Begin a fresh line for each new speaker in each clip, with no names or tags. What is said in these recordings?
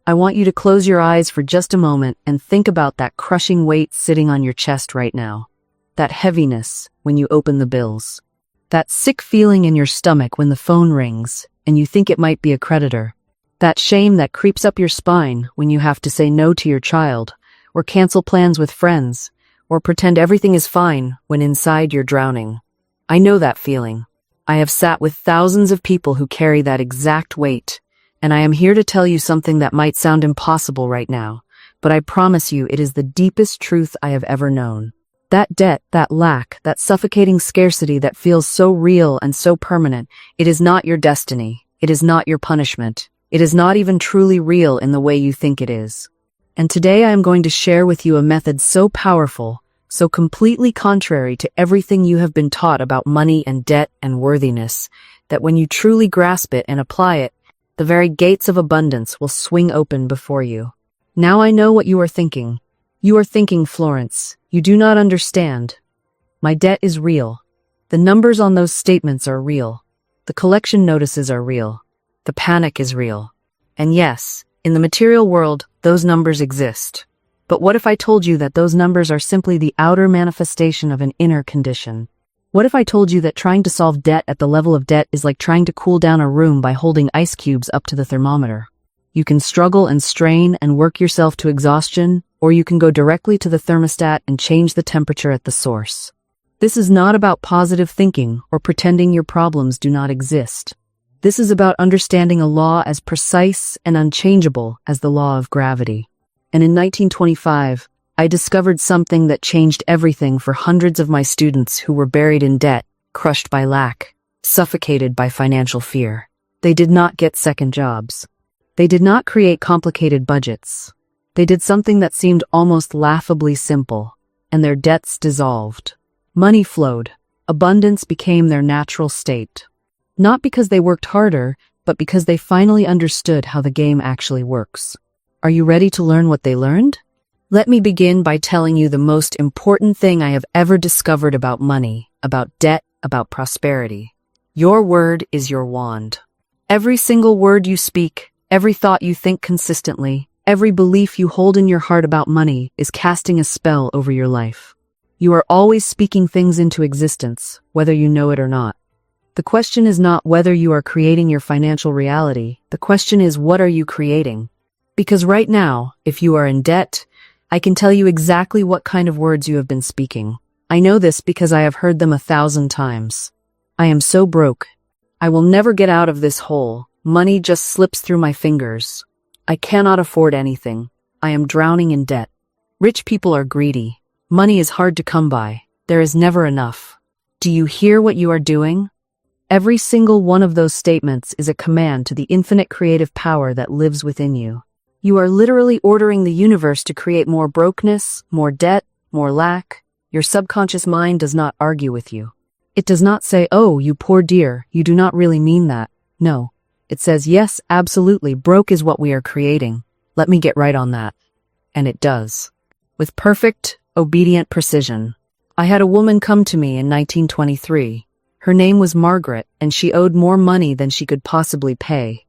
I want you to close your eyes for just a moment and think about that crushing weight sitting on your chest right now. That heaviness when you open the bills. That sick feeling in your stomach when the phone rings and you think it might be a creditor. That shame that creeps up your spine when you have to say no to your child, or cancel plans with friends, or pretend everything is fine when inside you're drowning. I know that feeling. I have sat with thousands of people who carry that exact weight, and I am here to tell you something that might sound impossible right now, but I promise you it is the deepest truth I have ever known. That debt, that lack, that suffocating scarcity that feels so real and so permanent, it is not your destiny. It is not your punishment. It is not even truly real in the way you think it is. And today I am going to share with you a method so powerful, so completely contrary to everything you have been taught about money and debt and worthiness, that when you truly grasp it and apply it, the very gates of abundance will swing open before you. Now I know what you are thinking. You are thinking, Florence, you do not understand. My debt is real. The numbers on those statements are real. The collection notices are real. The panic is real. And yes, in the material world, those numbers exist. But what if I told you that those numbers are simply the outer manifestation of an inner condition? What if I told you that trying to solve debt at the level of debt is like trying to cool down a room by holding ice cubes up to the thermometer? You can struggle and strain and work yourself to exhaustion, or you can go directly to the thermostat and change the temperature at the source. This is not about positive thinking or pretending your problems do not exist. This is about understanding a law as precise and unchangeable as the law of gravity. And in 1925, I discovered something that changed everything for hundreds of my students who were buried in debt, crushed by lack, suffocated by financial fear. They did not get second jobs. They did not create complicated budgets. They did something that seemed almost laughably simple, and their debts dissolved. Money flowed. Abundance became their natural state. Not because they worked harder, but because they finally understood how the game actually works. Are you ready to learn what they learned? Let me begin by telling you the most important thing I have ever discovered about money, about debt, about prosperity. Your word is your wand. Every single word you speak, every thought you think consistently, every belief you hold in your heart about money is casting a spell over your life. You are always speaking things into existence, whether you know it or not. The question is not whether you are creating your financial reality. The question is, what are you creating? Because right now, if you are in debt, I can tell you exactly what kind of words you have been speaking. I know this because I have heard them 1,000 times. I am so broke. I will never get out of this hole. Money just slips through my fingers. I cannot afford anything. I am drowning in debt. Rich people are greedy. Money is hard to come by. There is never enough. Do you hear what you are doing? Every single one of those statements is a command to the infinite creative power that lives within you. You are literally ordering the universe to create more brokenness, more debt, more lack. Your subconscious mind does not argue with you. It does not say, "Oh, you poor dear, you do not really mean that." No. It says, "Yes, absolutely, broke is what we are creating. Let me get right on that." And it does. With perfect, obedient precision. I had a woman come to me in 1923. Her name was Margaret, and she owed more money than she could possibly pay.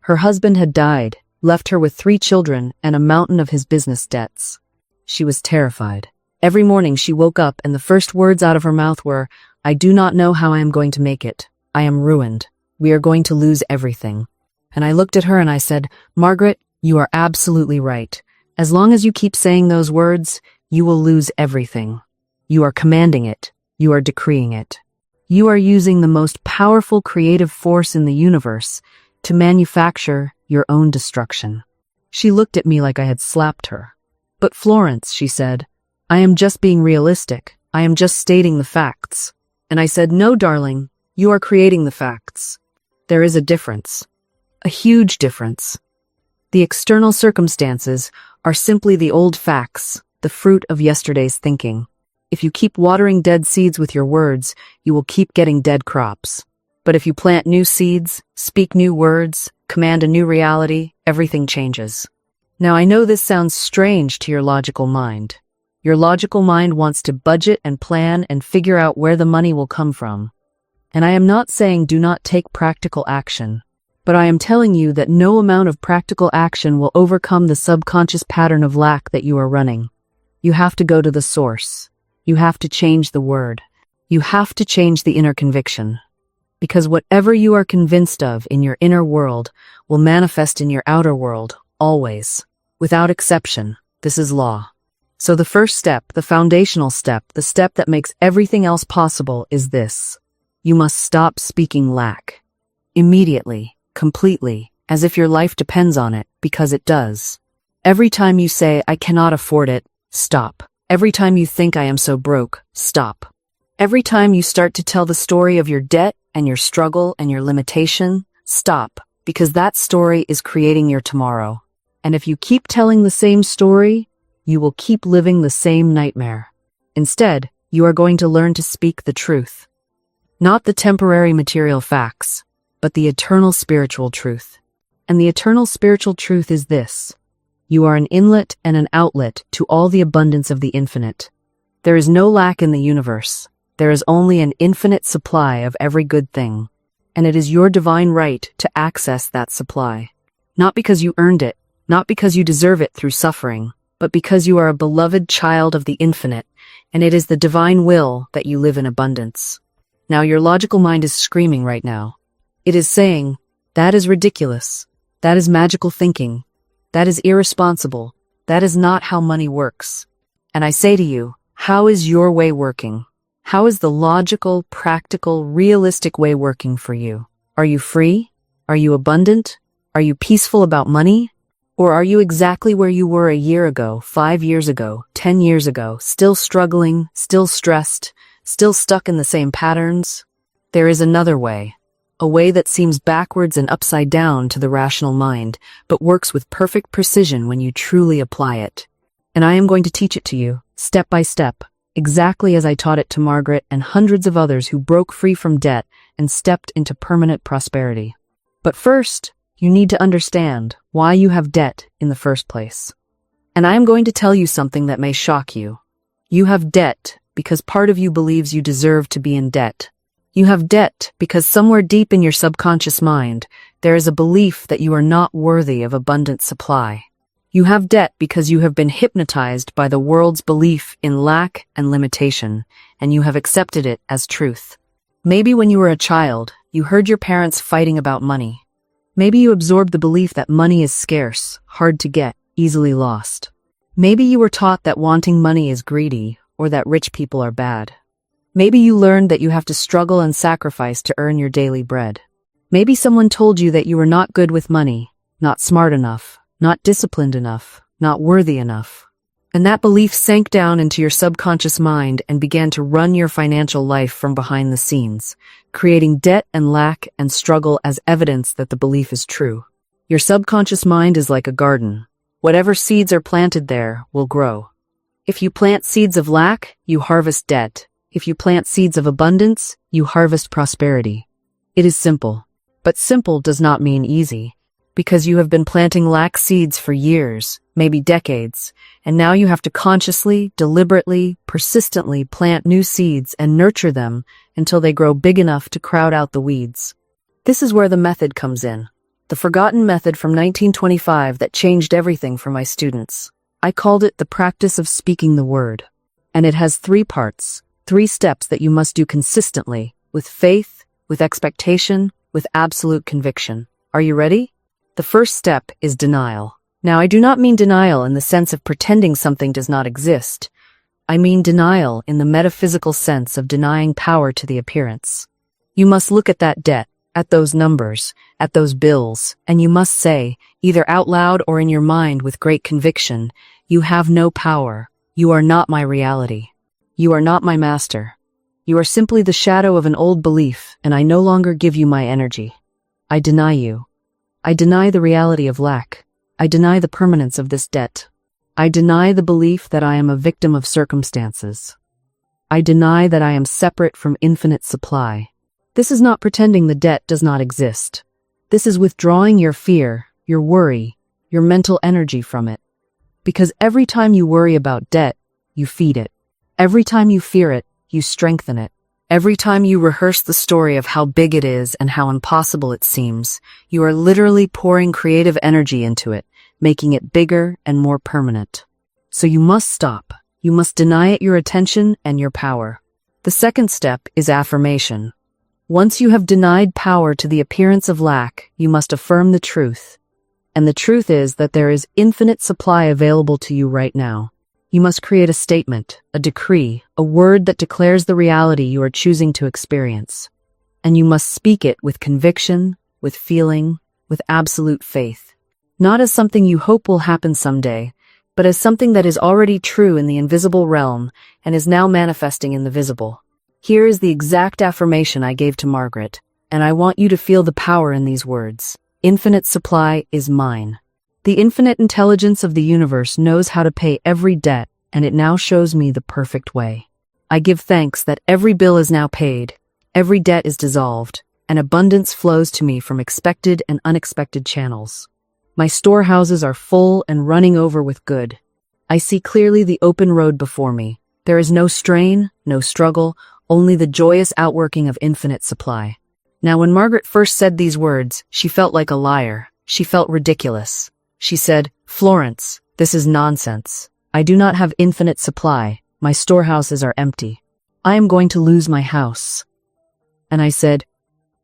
Her husband had died, left her with 3 children and a mountain of his business debts. She was terrified. Every morning she woke up and the first words out of her mouth were, "I do not know how I am going to make it. I am ruined. We are going to lose everything." And I looked at her and I said, "Margaret, you are absolutely right. As long as you keep saying those words, you will lose everything. You are commanding it. You are decreeing it. You are using the most powerful creative force in the universe to manufacture your own destruction." She looked at me like I had slapped her. "But Florence," she said, "I am just being realistic. I am just stating the facts." And I said, "No, darling, you are creating the facts. There is a difference. A huge difference. The external circumstances are simply the old facts, the fruit of yesterday's thinking. If you keep watering dead seeds with your words, you will keep getting dead crops. But if you plant new seeds, speak new words, command a new reality, everything changes." Now I know this sounds strange to your logical mind. Your logical mind wants to budget and plan and figure out where the money will come from. And I am not saying do not take practical action. But I am telling you that no amount of practical action will overcome the subconscious pattern of lack that you are running. You have to go to the source. You have to change the word. You have to change the inner conviction. Because whatever you are convinced of in your inner world will manifest in your outer world, always. Without exception, this is law. So the first step, the foundational step, the step that makes everything else possible is this. You must stop speaking lack. Immediately, completely, as if your life depends on it, because it does. Every time you say, I cannot afford it, stop. Every time you think I am so broke, stop. Every time you start to tell the story of your debt and your struggle and your limitation, stop, because that story is creating your tomorrow. And if you keep telling the same story, you will keep living the same nightmare. Instead, you are going to learn to speak the truth. Not the temporary material facts, but the eternal spiritual truth. And the eternal spiritual truth is this. You are an inlet and an outlet to all the abundance of the infinite. There is no lack in the universe. There is only an infinite supply of every good thing. And it is your divine right to access that supply. Not because you earned it, not because you deserve it through suffering, but because you are a beloved child of the infinite, and it is the divine will that you live in abundance. Now your logical mind is screaming right now. It is saying, that is ridiculous. That is magical thinking. That is irresponsible. That is not how money works. And I say to you, how is your way working? How is the logical, practical, realistic way working for you? Are you free? Are you abundant? Are you peaceful about money? Or are you exactly where you were a year ago, 5 years ago, 10 years ago, still struggling, still stressed, still stuck in the same patterns? There is another way. A way that seems backwards and upside down to the rational mind, but works with perfect precision when you truly apply it. And I am going to teach it to you, step by step, exactly as I taught it to Margaret and hundreds of others who broke free from debt and stepped into permanent prosperity. But first, you need to understand why you have debt in the first place. And I am going to tell you something that may shock you. You have debt because part of you believes you deserve to be in debt. You have debt because somewhere deep in your subconscious mind, there is a belief that you are not worthy of abundant supply. You have debt because you have been hypnotized by the world's belief in lack and limitation, and you have accepted it as truth. Maybe when you were a child, you heard your parents fighting about money. Maybe you absorbed the belief that money is scarce, hard to get, easily lost. Maybe you were taught that wanting money is greedy, or that rich people are bad. Maybe you learned that you have to struggle and sacrifice to earn your daily bread. Maybe someone told you that you were not good with money, not smart enough, not disciplined enough, not worthy enough. And that belief sank down into your subconscious mind and began to run your financial life from behind the scenes, creating debt and lack and struggle as evidence that the belief is true. Your subconscious mind is like a garden. Whatever seeds are planted there will grow. If you plant seeds of lack, you harvest debt. If you plant seeds of abundance, you harvest prosperity. It is simple. But simple does not mean easy. Because you have been planting lack seeds for years, maybe decades, and now you have to consciously, deliberately, persistently plant new seeds and nurture them until they grow big enough to crowd out the weeds. This is where the method comes in. The forgotten method from 1925 that changed everything for my students. I called it the practice of speaking the word. And it has 3 parts, 3 steps that you must do consistently, with faith, with expectation, with absolute conviction. Are you ready? The first step is denial. Now, I do not mean denial in the sense of pretending something does not exist. I mean denial in the metaphysical sense of denying power to the appearance. You must look at that debt, at those numbers, at those bills, and you must say, either out loud or in your mind with great conviction, you have no power. You are not my reality. You are not my master. You are simply the shadow of an old belief, and I no longer give you my energy. I deny you. I deny the reality of lack. I deny the permanence of this debt. I deny the belief that I am a victim of circumstances. I deny that I am separate from infinite supply. This is not pretending the debt does not exist. This is withdrawing your fear, your worry, your mental energy from it. Because every time you worry about debt, you feed it. Every time you fear it, you strengthen it. Every time you rehearse the story of how big it is and how impossible it seems, you are literally pouring creative energy into it, making it bigger and more permanent. So you must stop. You must deny it your attention and your power. The second step is affirmation. Once you have denied power to the appearance of lack, you must affirm the truth. And the truth is that there is infinite supply available to you right now. You must create a statement, a decree, a word that declares the reality you are choosing to experience. And you must speak it with conviction, with feeling, with absolute faith. Not as something you hope will happen someday, but as something that is already true in the invisible realm and is now manifesting in the visible. Here is the exact affirmation I gave to Margaret, and I want you to feel the power in these words. Infinite supply is mine. The infinite intelligence of the universe knows how to pay every debt, and it now shows me the perfect way. I give thanks that every bill is now paid, every debt is dissolved, and abundance flows to me from expected and unexpected channels. My storehouses are full and running over with good. I see clearly the open road before me. There is no strain, no struggle, only the joyous outworking of infinite supply. Now, when Margaret first said these words, she felt like a liar. She felt ridiculous. She said, "Florence, this is nonsense. I do not have infinite supply. My storehouses are empty. I am going to lose my house." And I said,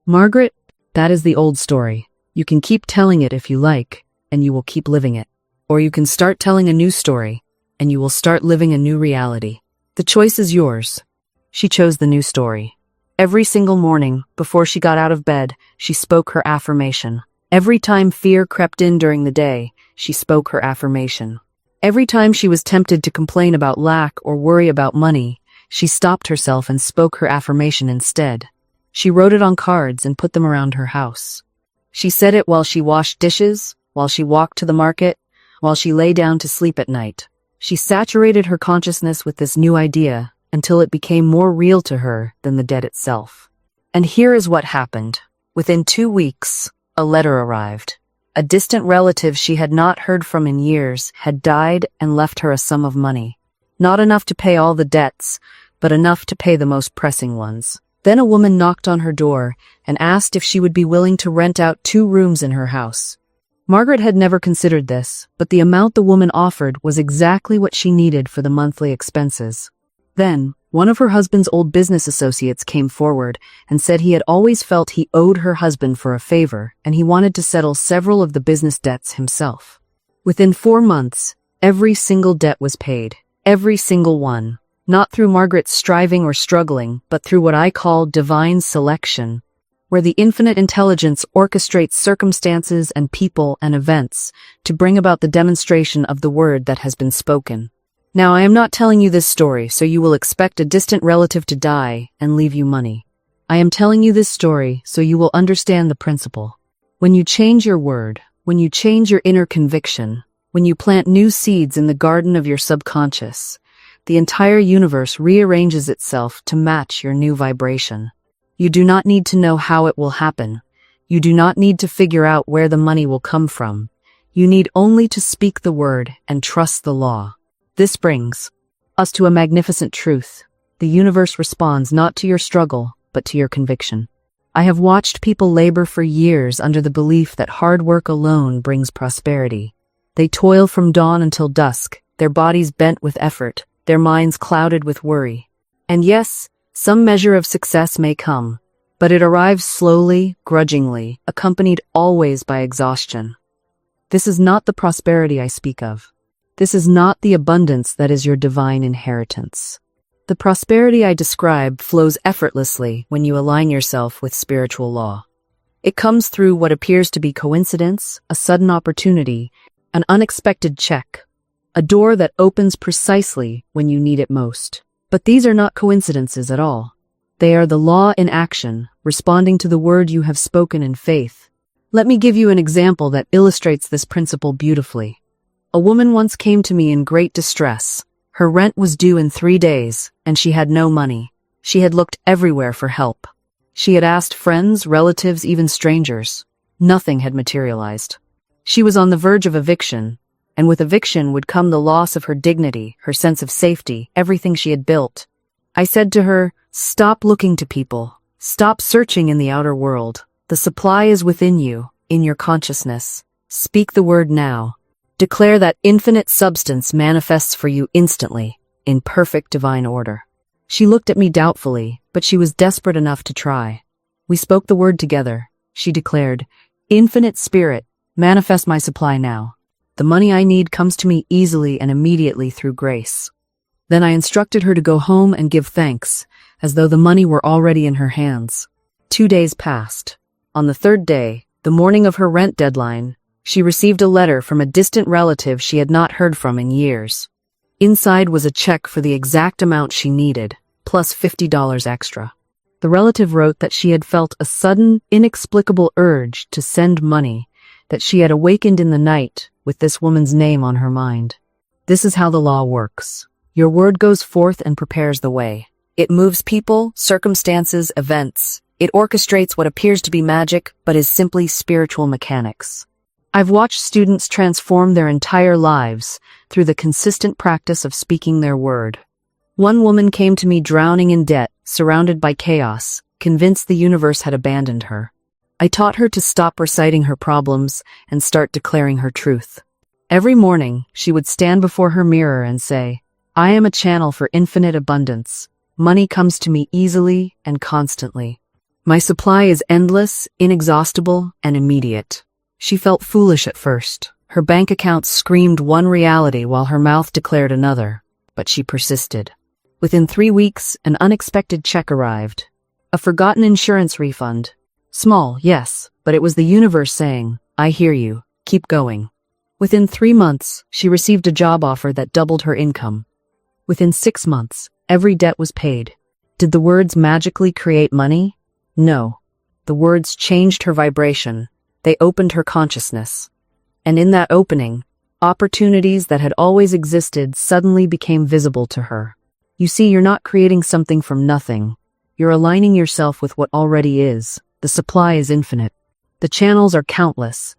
"Margaret, that is the old story. You can keep telling it if you like, and you will keep living it. Or you can start telling a new story, and you will start living a new reality. The choice is yours." She chose the new story. Every single morning, before she got out of bed, she spoke her affirmation. Every time fear crept in during the day, she spoke her affirmation. Every time she was tempted to complain about lack or worry about money, she stopped herself and spoke her affirmation instead. She wrote it on cards and put them around her house. She said it while she washed dishes, while she walked to the market, while she lay down to sleep at night. She saturated her consciousness with this new idea until it became more real to her than the debt itself. And here is what happened. Within 2 weeks, a letter arrived. A distant relative she had not heard from in years had died and left her a sum of money. Not enough to pay all the debts, but enough to pay the most pressing ones. Then a woman knocked on her door and asked if she would be willing to rent out 2 rooms in her house. Margaret had never considered this, but the amount the woman offered was exactly what she needed for the monthly expenses. Then, one of her husband's old business associates came forward and said he had always felt he owed her husband for a favor, and he wanted to settle several of the business debts himself. Within 4 months, every single debt was paid. Every single one. Not through Margaret's striving or struggling, but through what I call divine selection, where the infinite intelligence orchestrates circumstances and people and events to bring about the demonstration of the word that has been spoken. Now, I am not telling you this story so you will expect a distant relative to die and leave you money. I am telling you this story so you will understand the principle. When you change your word, when you change your inner conviction, when you plant new seeds in the garden of your subconscious, the entire universe rearranges itself to match your new vibration. You do not need to know how it will happen. You do not need to figure out where the money will come from. You need only to speak the word and trust the law. This brings us to a magnificent truth. The universe responds not to your struggle, but to your conviction. I have watched people labor for years under the belief that hard work alone brings prosperity. They toil from dawn until dusk, their bodies bent with effort, their minds clouded with worry. And yes, some measure of success may come, but it arrives slowly, grudgingly, accompanied always by exhaustion. This is not the prosperity I speak of. This is not the abundance that is your divine inheritance. The prosperity I describe flows effortlessly when you align yourself with spiritual law. It comes through what appears to be coincidence, a sudden opportunity, an unexpected check, a door that opens precisely when you need it most. But these are not coincidences at all. They are the law in action, responding to the word you have spoken in faith. Let me give you an example that illustrates this principle beautifully. A woman once came to me in great distress. Her rent was due in 3 days, and she had no money. She had looked everywhere for help. She had asked friends, relatives, even strangers. Nothing had materialized. She was on the verge of eviction, and with eviction would come the loss of her dignity, her sense of safety, everything she had built. I said to her, Stop looking to people. Stop searching in the outer world. The supply is within you, in your consciousness. Speak the word now. Declare that infinite substance manifests for you instantly, in perfect divine order. She looked at me doubtfully, but she was desperate enough to try. We spoke the word together. She declared, "Infinite Spirit, manifest my supply now. The money I need comes to me easily and immediately through grace." Then I instructed her to go home and give thanks, as though the money were already in her hands. 2 days passed. On the third day, the morning of her rent deadline, she received a letter from a distant relative she had not heard from in years. Inside was a check for the exact amount she needed, plus $50 extra. The relative wrote that she had felt a sudden, inexplicable urge to send money, that she had awakened in the night with this woman's name on her mind. This is how the law works. Your word goes forth and prepares the way. It moves people, circumstances, events. It orchestrates what appears to be magic, but is simply spiritual mechanics. I've watched students transform their entire lives through the consistent practice of speaking their word. One woman came to me drowning in debt, surrounded by chaos, convinced the universe had abandoned her. I taught her to stop reciting her problems and start declaring her truth. Every morning, she would stand before her mirror and say, "I am a channel for infinite abundance. Money comes to me easily and constantly. My supply is endless, inexhaustible, and immediate." She felt foolish at first. Her bank account screamed one reality while her mouth declared another, but she persisted. Within 3 weeks, an unexpected check arrived. A forgotten insurance refund. Small, yes, but it was the universe saying, "I hear you. Keep going." Within 3 months, she received a job offer that doubled her income. Within 6 months, every debt was paid. Did the words magically create money? No. The words changed her vibration. They opened her consciousness. And in that opening, opportunities that had always existed suddenly became visible to her. You see, you're not creating something from nothing. You're aligning yourself with what already is. The supply is infinite. The channels are countless.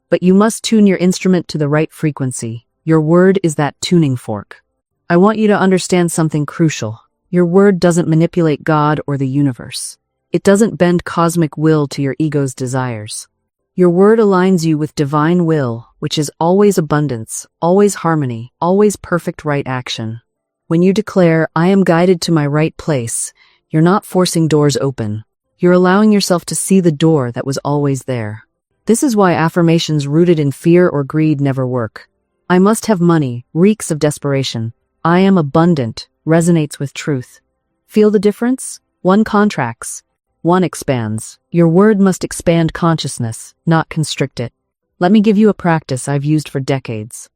But you must tune your instrument to the right frequency. Your word is that tuning fork. I want you to understand something crucial. Your word doesn't manipulate God or the universe. It doesn't bend cosmic will to your ego's desires. Your word aligns you with divine will, which is always abundance, always harmony, always perfect right action. When you declare, "I am guided to my right place," you're not forcing doors open. You're allowing yourself to see the door that was always there. This is why affirmations rooted in fear or greed never work. "I must have money" reeks of desperation. "I am abundant" resonates with truth. Feel the difference? One contracts. One expands. Your word must expand consciousness, not constrict it. Let me give you a practice I've used for decades.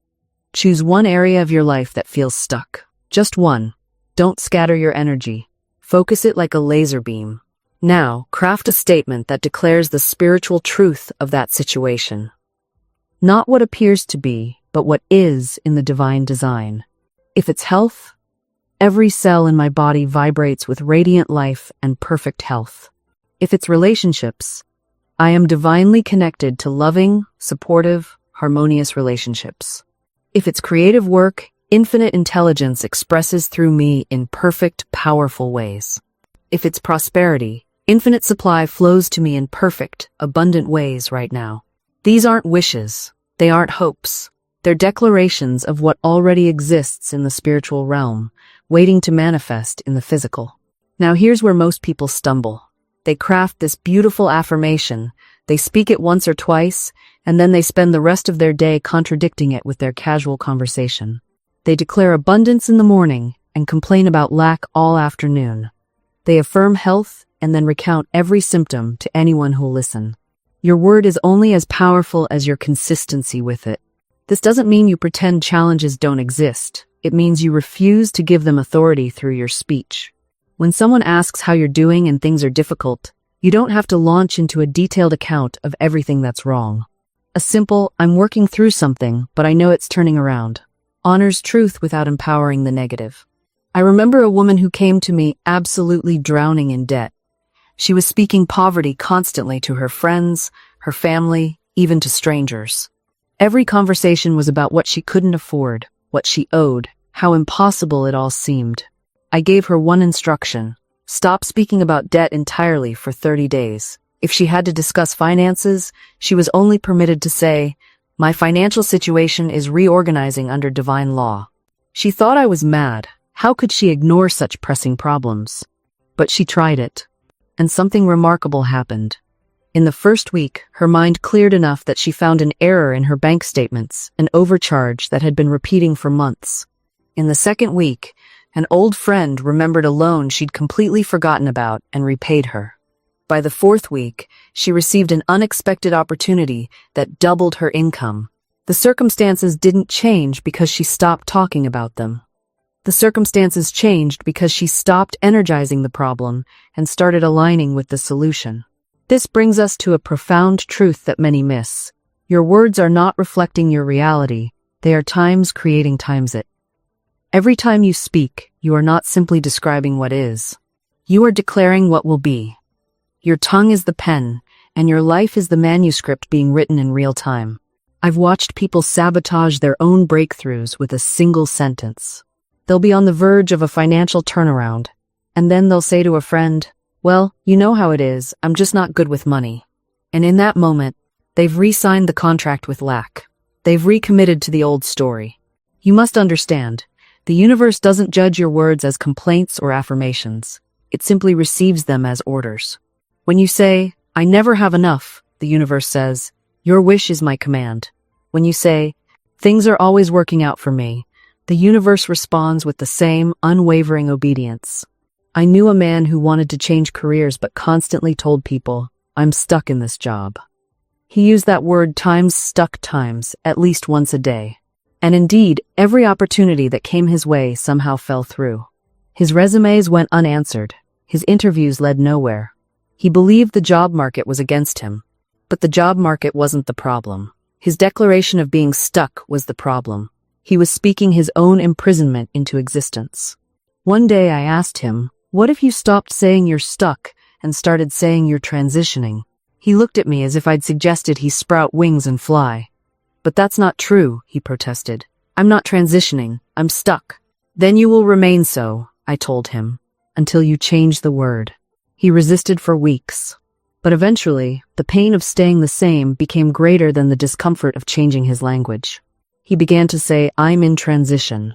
Choose one area of your life that feels stuck. Just one. Don't scatter your energy. Focus it like a laser beam. Now, craft a statement that declares the spiritual truth of that situation. Not what appears to be, but what is in the divine design. If it's health, every cell in my body vibrates with radiant life and perfect health. If it's relationships, I am divinely connected to loving, supportive, harmonious relationships. If it's creative work, infinite intelligence expresses through me in perfect, powerful ways. If it's prosperity, infinite supply flows to me in perfect, abundant ways right now. These aren't wishes. They aren't hopes. They're declarations of what already exists in the spiritual realm, waiting to manifest in the physical. Now here's where most people stumble. They craft this beautiful affirmation, they speak it once or twice, and then they spend the rest of their day contradicting it with their casual conversation. They declare abundance in the morning and complain about lack all afternoon. They affirm health and then recount every symptom to anyone who'll listen. Your word is only as powerful as your consistency with it. This doesn't mean you pretend challenges don't exist. It means you refuse to give them authority through your speech. When someone asks how you're doing and things are difficult, you don't have to launch into a detailed account of everything that's wrong. A simple, "I'm working through something, but I know it's turning around," honors truth without empowering the negative. I remember a woman who came to me absolutely drowning in debt. She was speaking poverty constantly to her friends, her family, even to strangers. Every conversation was about what she couldn't afford, what she owed, how impossible it all seemed. I gave her one instruction: Stop speaking about debt entirely for 30 days. If she had to discuss finances, she was only permitted to say, "My financial situation is reorganizing under divine law." She thought I was mad. How could she ignore such pressing problems? But she tried it. And something remarkable happened. In the first week, her mind cleared enough that she found an error in her bank statements, an overcharge that had been repeating for months. In the second week, an old friend remembered a loan she'd completely forgotten about and repaid her. By the fourth week, she received an unexpected opportunity that doubled her income. The circumstances didn't change because she stopped talking about them. The circumstances changed because she stopped energizing the problem and started aligning with the solution. This brings us to a profound truth that many miss. Your words are not reflecting your reality. They are times creating times it. Every time you speak, you are not simply describing what is. You are declaring what will be. Your tongue is the pen, and your life is the manuscript being written in real time. I've watched people sabotage their own breakthroughs with a single sentence. They'll be on the verge of a financial turnaround, and then they'll say to a friend, "Well, you know how it is, I'm just not good with money." And in that moment, they've re-signed the contract with lack. They've recommitted to the old story. You must understand, the universe doesn't judge your words as complaints or affirmations. It simply receives them as orders. When you say, "I never have enough," the universe says, "Your wish is my command." When you say, "Things are always working out for me," the universe responds with the same unwavering obedience. I knew a man who wanted to change careers but constantly told people, "I'm stuck in this job." He used that word stuck times, at least once a day. And indeed, every opportunity that came his way somehow fell through. His resumes went unanswered. His interviews led nowhere. He believed the job market was against him. But the job market wasn't the problem. His declaration of being stuck was the problem. He was speaking his own imprisonment into existence. One day I asked him, "What if you stopped saying you're stuck and started saying you're transitioning?" He looked at me as if I'd suggested he sprout wings and fly. "But that's not true," he protested. "I'm not transitioning, I'm stuck." "Then you will remain so," I told him, "until you change the word." He resisted for weeks. But eventually, the pain of staying the same became greater than the discomfort of changing his language. He began to say, "I'm in transition."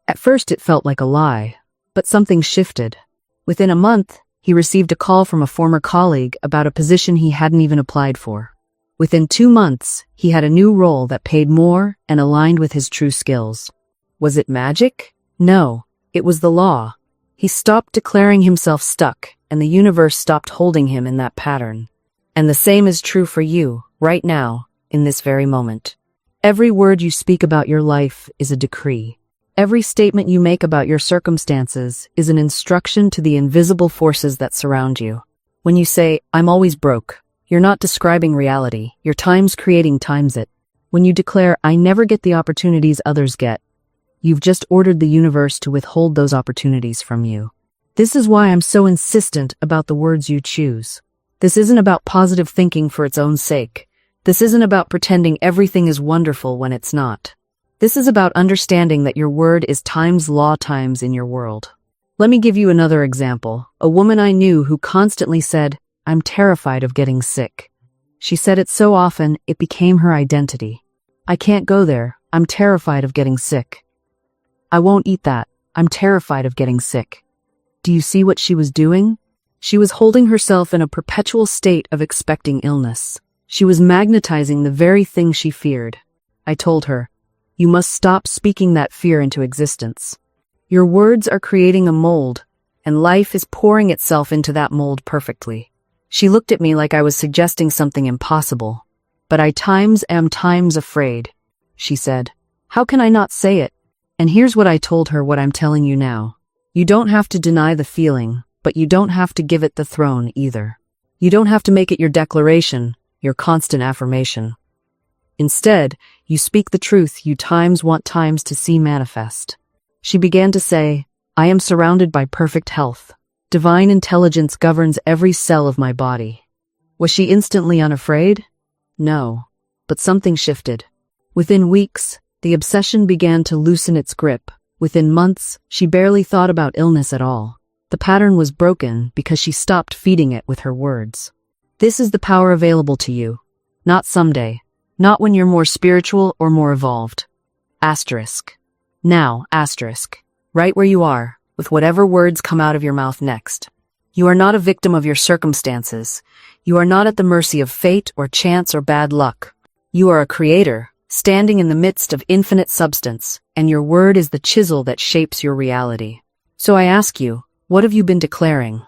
At first it felt like a lie, but something shifted. Within a month, he received a call from a former colleague about a position he hadn't even applied for. Within 2 months, he had a new role that paid more and aligned with his true skills. Was it magic? No, it was the law. He stopped declaring himself stuck, and the universe stopped holding him in that pattern. And the same is true for you, right now, in this very moment. Every word you speak about your life is a decree. Every statement you make about your circumstances is an instruction to the invisible forces that surround you. When you say, "I'm always broke," you're not describing reality, you're creating times it. When you declare, "I never get the opportunities others get," you've just ordered the universe to withhold those opportunities from you. This is why I'm so insistent about the words you choose. This isn't about positive thinking for its own sake. This isn't about pretending everything is wonderful when it's not. This is about understanding that your word is law times in your world. Let me give you another example. A woman I knew who constantly said, "I'm terrified of getting sick." She said it so often, it became her identity. "I can't go there. I'm terrified of getting sick. I won't eat that. I'm terrified of getting sick." Do you see what she was doing? She was holding herself in a perpetual state of expecting illness. She was magnetizing the very thing she feared. I told her, "You must stop speaking that fear into existence. Your words are creating a mold, and life is pouring itself into that mold perfectly." She looked at me like I was suggesting something impossible. "But I am afraid," she said. "How can I not say it?" And here's what I told her, what I'm telling you now. You don't have to deny the feeling, but you don't have to give it the throne either. You don't have to make it your declaration, your constant affirmation. Instead, you speak the truth you want to see manifest. She began to say, "I am surrounded by perfect health. Divine intelligence governs every cell of my body." Was she instantly unafraid? No, but something shifted. Within weeks, the obsession began to loosen its grip. Within months, she barely thought about illness at all. The pattern was broken because she stopped feeding it with her words. This is the power available to you. Not someday. Not when you're more spiritual or more evolved. Asterisk. Now, asterisk. Right where you are, with whatever words come out of your mouth next. You are not a victim of your circumstances. You are not at the mercy of fate or chance or bad luck. You are a creator, standing in the midst of infinite substance, and your word is the chisel that shapes your reality. So I ask you, what have you been declaring?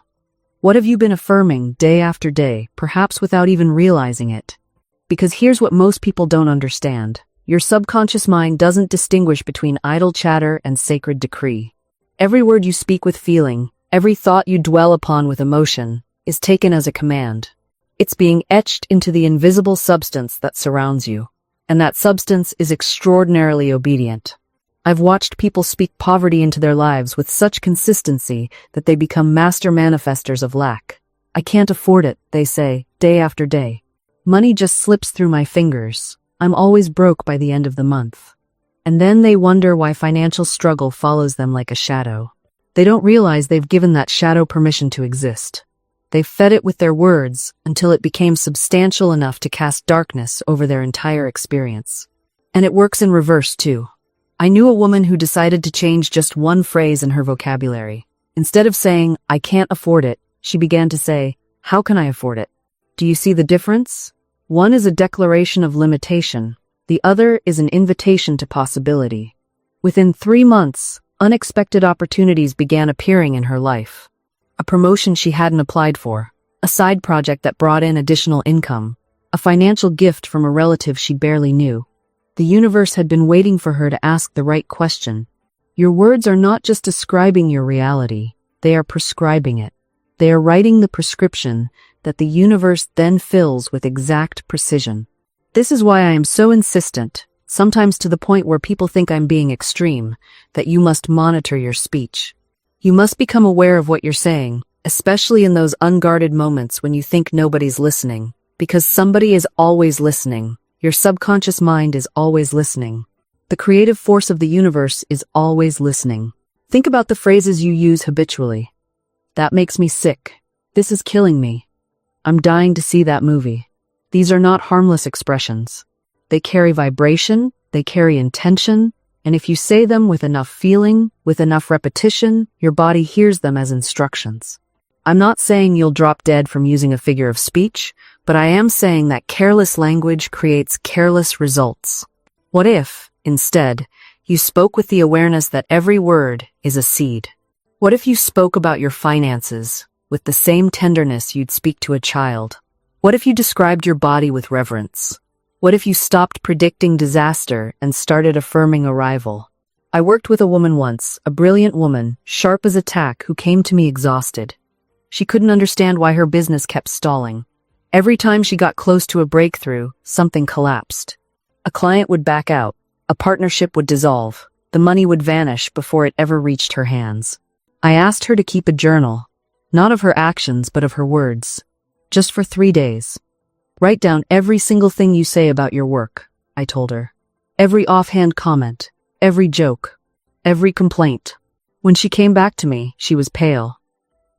What have you been affirming day after day, perhaps without even realizing it? Because here's what most people don't understand. Your subconscious mind doesn't distinguish between idle chatter and sacred decree. Every word you speak with feeling, every thought you dwell upon with emotion, is taken as a command. It's being etched into the invisible substance that surrounds you, and that substance is extraordinarily obedient. I've watched people speak poverty into their lives with such consistency that they become master manifestors of lack. I can't afford it, they say, day after day. Money just slips through my fingers. I'm always broke by the end of the month. And then they wonder why financial struggle follows them like a shadow. They don't realize they've given that shadow permission to exist. They've fed it with their words until it became substantial enough to cast darkness over their entire experience. And it works in reverse, too. I knew a woman who decided to change just one phrase in her vocabulary. Instead of saying, I can't afford it, she began to say, how can I afford it? Do you see the difference? One is a declaration of limitation. The other is an invitation to possibility. Within 3 months, unexpected opportunities began appearing in her life. A promotion she hadn't applied for, a side project that brought in additional income, a financial gift from a relative she barely knew. The universe had been waiting for her to ask the right question. Your words are not just describing your reality, they are prescribing it. They are writing the prescription that the universe then fills with exact precision. This is why I am so insistent, sometimes to the point where people think I'm being extreme, that you must monitor your speech. You must become aware of what you're saying, especially in those unguarded moments when you think nobody's listening, because somebody is always listening. Your subconscious mind is always listening. The creative force of the universe is always listening. Think about the phrases you use habitually. That makes me sick. This is killing me. I'm dying to see that movie. These are not harmless expressions. They carry vibration, they carry intention, and if you say them with enough feeling, with enough repetition, your body hears them as instructions. I'm not saying you'll drop dead from using a figure of speech, but I am saying that careless language creates careless results. What if, instead, you spoke with the awareness that every word is a seed? What if you spoke about your finances with the same tenderness you'd speak to a child? What if you described your body with reverence? What if you stopped predicting disaster and started affirming arrival? I worked with a woman once, a brilliant woman, sharp as a tack, who came to me exhausted. She couldn't understand why her business kept stalling. Every time she got close to a breakthrough, something collapsed. A client would back out, a partnership would dissolve, the money would vanish before it ever reached her hands. I asked her to keep a journal, not of her actions but of her words, just for 3 days. Write down every single thing you say about your work, I told her. Every offhand comment, every joke, every complaint. When she came back to me, she was pale.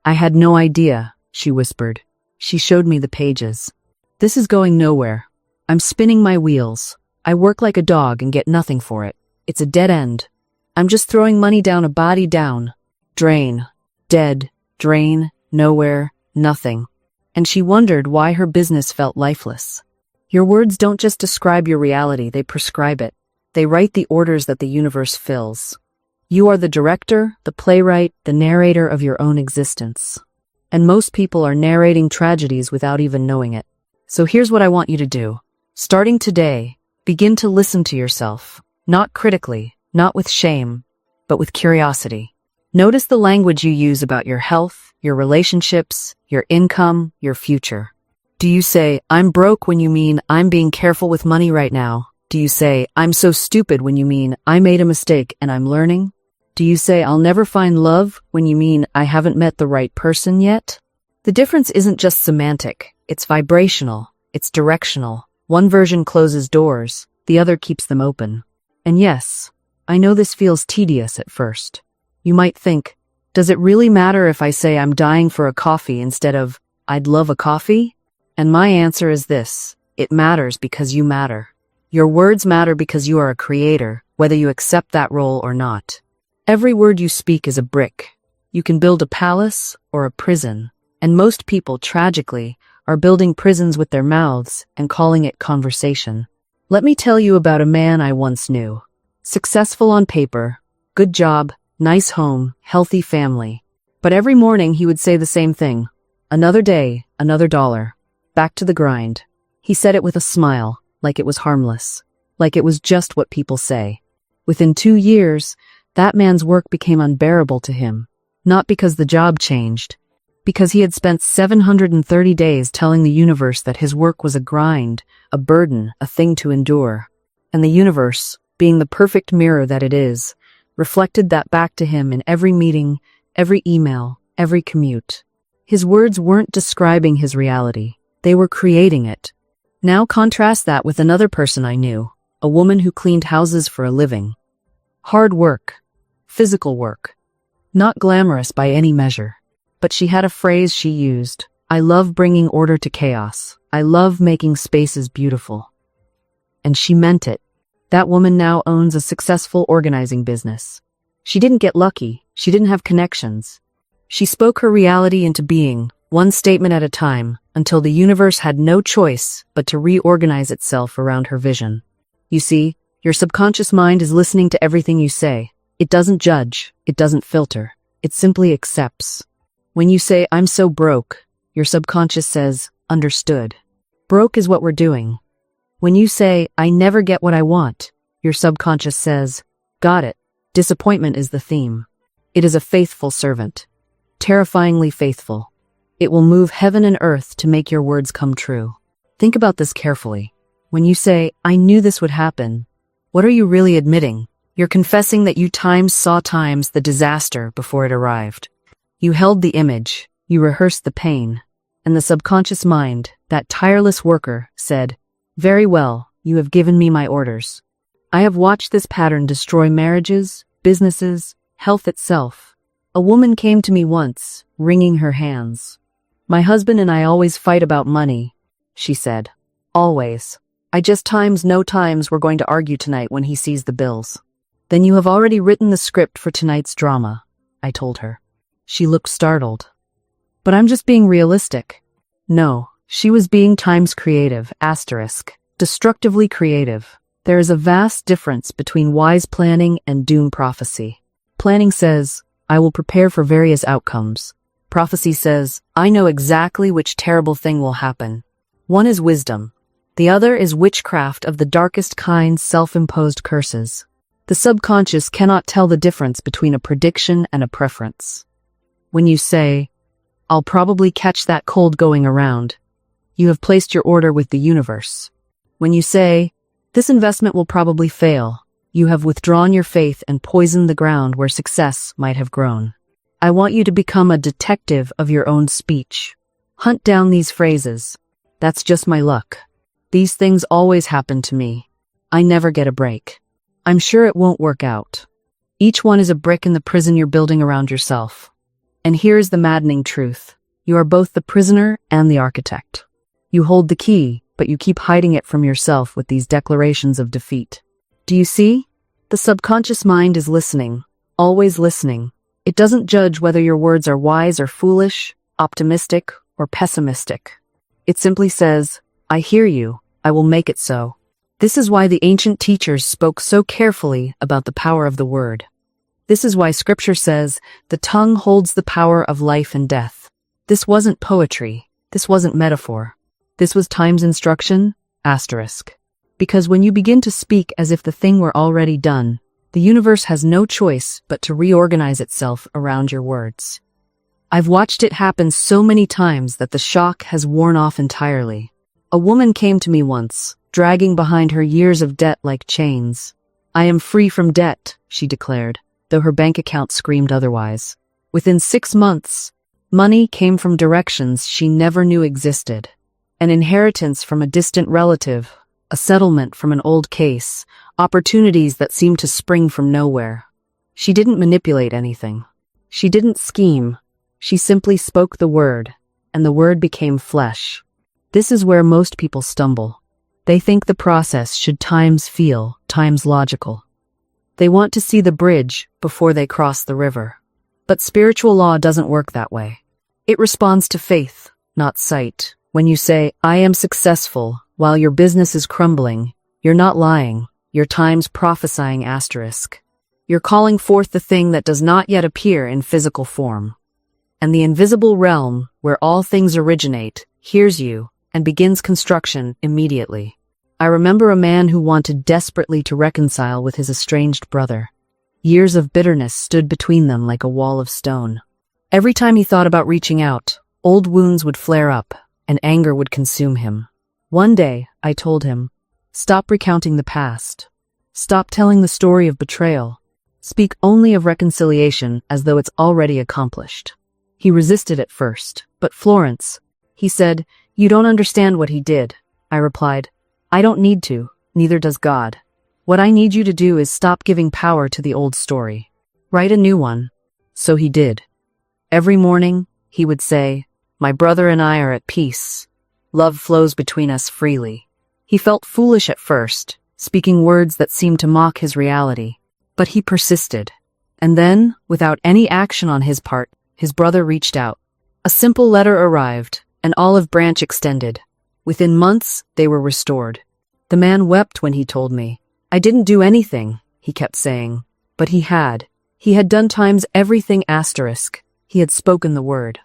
I had no idea, she whispered. She showed me the pages. This is going nowhere. I'm spinning my wheels. I work like a dog and get nothing for it. It's a dead end. I'm just throwing money down a body down. Drain. Dead. Drain. Nowhere. Nothing. And she wondered why her business felt lifeless. Your words don't just describe your reality, they prescribe it. They write the orders that the universe fills. You are the director, the playwright, the narrator of your own existence. And most people are narrating tragedies without even knowing it. So here's what I want you to do. Starting today, begin to listen to yourself, not critically, not with shame, but with curiosity. Notice the language you use about your health, your relationships, your income, your future. Do you say, I'm broke when you mean, I'm being careful with money right now? Do you say, I'm so stupid when you mean, I made a mistake and I'm learning? Do you say, I'll never find love when you mean, I haven't met the right person yet? The difference isn't just semantic, it's vibrational, it's directional. One version closes doors, the other keeps them open. And yes, I know this feels tedious at first. You might think, Does it really matter if I say I'm dying for a coffee instead of, I'd love a coffee? And my answer is this: it matters because you matter. Your words matter because you are a creator, whether you accept that role or not. Every word you speak is a brick. You can build a palace or a prison, and most people, tragically, are building prisons with their mouths and calling it conversation. Let me tell you about a man I once knew. Successful on paper, good job, nice home, healthy family. But every morning he would say the same thing: another day, another dollar. Back to the grind. He said it with a smile, like it was harmless, like it was just what people say. Within 2 years, that man's work became unbearable to him, not because the job changed, because he had spent 730 days telling the universe that his work was a grind, a burden, a thing to endure. And the universe, being the perfect mirror that it is, reflected that back to him in every meeting, every email, every commute. His words weren't describing his reality, they were creating it. Now contrast that with another person I knew, a woman who cleaned houses for a living. Hard work, physical work, not glamorous by any measure. But she had a phrase she used: I love bringing order to chaos. I love making spaces beautiful. And she meant it. That woman now owns a successful organizing business. She didn't get lucky. She didn't have connections. She spoke her reality into being, one statement at a time, until the universe had no choice but to reorganize itself around her vision. You see, your subconscious mind is listening to everything you say. It doesn't judge. It doesn't filter. It simply accepts. When you say, I'm so broke, your subconscious says, understood. Broke is what we're doing. When you say, I never get what I want, your subconscious says, got it. Disappointment is the theme. It is a faithful servant. Terrifyingly faithful. It will move heaven and earth to make your words come true. Think about this carefully. When you say, I knew this would happen, what are you really admitting? You're confessing that you saw the disaster before it arrived. You held the image, you rehearsed the pain, and the subconscious mind, that tireless worker, said, very well, you have given me my orders. I have watched this pattern destroy marriages, businesses, health itself. A woman came to me once, wringing her hands. My husband and I always fight about money, she said. Always. I just no times we're going to argue tonight when he sees the bills. Then you have already written the script for tonight's drama, I told her. She looked startled. But I'm just being realistic. No, she was being creative, destructively creative. There is a vast difference between wise planning and doom prophecy. Planning says, I will prepare for various outcomes. Prophecy says, I know exactly which terrible thing will happen. One is wisdom. The other is witchcraft of the darkest kind, self-imposed curses. The subconscious cannot tell the difference between a prediction and a preference. When you say, I'll probably catch that cold going around, you have placed your order with the universe. When you say, this investment will probably fail, you have withdrawn your faith and poisoned the ground where success might have grown. I want you to become a detective of your own speech. Hunt down these phrases. That's just my luck. These things always happen to me. I never get a break. I'm sure it won't work out. Each one is a brick in the prison you're building around yourself. And here's the maddening truth. You are both the prisoner and the architect. You hold the key, but you keep hiding it from yourself with these declarations of defeat. Do you see? The subconscious mind is listening, always listening. It doesn't judge whether your words are wise or foolish, optimistic or pessimistic. It simply says, I hear you, I will make it so. This is why the ancient teachers spoke so carefully about the power of the word. This is why scripture says, the tongue holds the power of life and death. This wasn't poetry. This wasn't metaphor. This was time's instruction, asterisk. Because when you begin to speak as if the thing were already done, the universe has no choice but to reorganize itself around your words. I've watched it happen so many times that the shock has worn off entirely. A woman came to me once, dragging behind her years of debt like chains. I am free from debt, she declared, though her bank account screamed otherwise. Within 6 months, money came from directions she never knew existed. An inheritance from a distant relative, a settlement from an old case, opportunities that seemed to spring from nowhere. She didn't manipulate anything. She didn't scheme. She simply spoke the word, and the word became flesh. This is where most people stumble. They think the process should times feel, times logical. They want to see the bridge before they cross the river. But spiritual law doesn't work that way. It responds to faith, not sight. When you say, I am successful, while your business is crumbling, you're not lying, you're times prophesying asterisk. You're calling forth the thing that does not yet appear in physical form. And the invisible realm, where all things originate, hears you and begins construction immediately. I remember a man who wanted desperately to reconcile with his estranged brother. Years of bitterness stood between them like a wall of stone. Every time he thought about reaching out, old wounds would flare up, and anger would consume him. One day, I told him, stop recounting the past. Stop telling the story of betrayal. Speak only of reconciliation as though it's already accomplished. He resisted at first, but Florence, he said, you don't understand what he did. I replied, I don't need to, neither does God. What I need you to do is stop giving power to the old story. Write a new one. So he did. Every morning, he would say, my brother and I are at peace. Love flows between us freely. He felt foolish at first, speaking words that seemed to mock his reality. But he persisted. And then, without any action on his part, his brother reached out. A simple letter arrived, an olive branch extended. Within months, they were restored. The man wept when he told me. I didn't do anything, he kept saying. But he had. He had done times everything asterisk. He had spoken the word.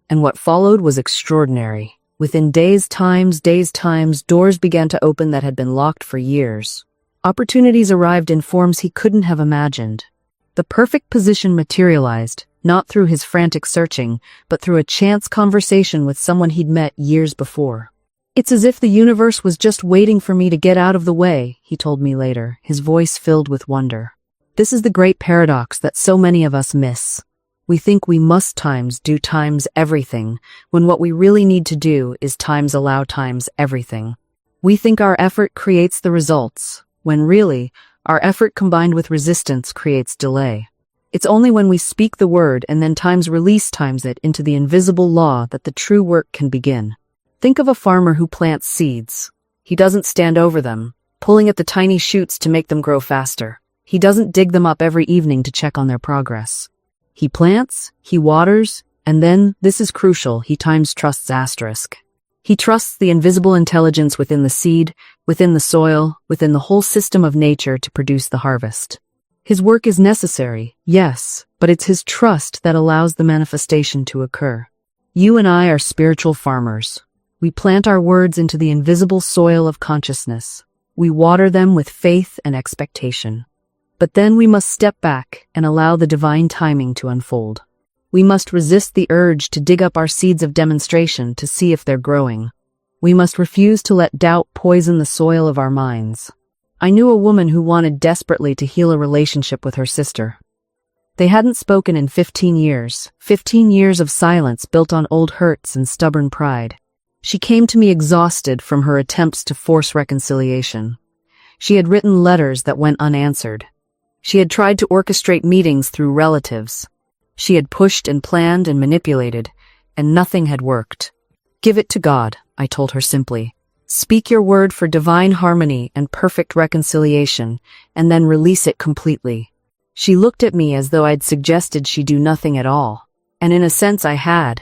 And what followed was extraordinary. Within days times, doors began to open that had been locked for years. Opportunities arrived in forms he couldn't have imagined. The perfect position materialized, not through his frantic searching, but through a chance conversation with someone he'd met years before. It's as if the universe was just waiting for me to get out of the way, he told me later, his voice filled with wonder. This is the great paradox that so many of us miss. We think we must times do times everything, when what we really need to do is times allow times everything. We think our effort creates the results, when really, our effort combined with resistance creates delay. It's only when we speak the word and then times release times it into the invisible law that the true work can begin. Think of a farmer who plants seeds. He doesn't stand over them, pulling at the tiny shoots to make them grow faster. He doesn't dig them up every evening to check on their progress. He plants, he waters, and then, this is crucial, he times trusts asterisk. He trusts the invisible intelligence within the seed, within the soil, within the whole system of nature to produce the harvest. His work is necessary, yes, but it's his trust that allows the manifestation to occur. You and I are spiritual farmers. We plant our words into the invisible soil of consciousness. We water them with faith and expectation. But then we must step back and allow the divine timing to unfold. We must resist the urge to dig up our seeds of demonstration to see if they're growing. We must refuse to let doubt poison the soil of our minds. I knew a woman who wanted desperately to heal a relationship with her sister. They hadn't spoken in 15 years of silence built on old hurts and stubborn pride. She came to me exhausted from her attempts to force reconciliation. She had written letters that went unanswered. She had tried to orchestrate meetings through relatives. She had pushed and planned and manipulated, and nothing had worked. Give it to God, I told her simply. Speak your word for divine harmony and perfect reconciliation, and then release it completely. She looked at me as though I'd suggested she do nothing at all. And in a sense I had.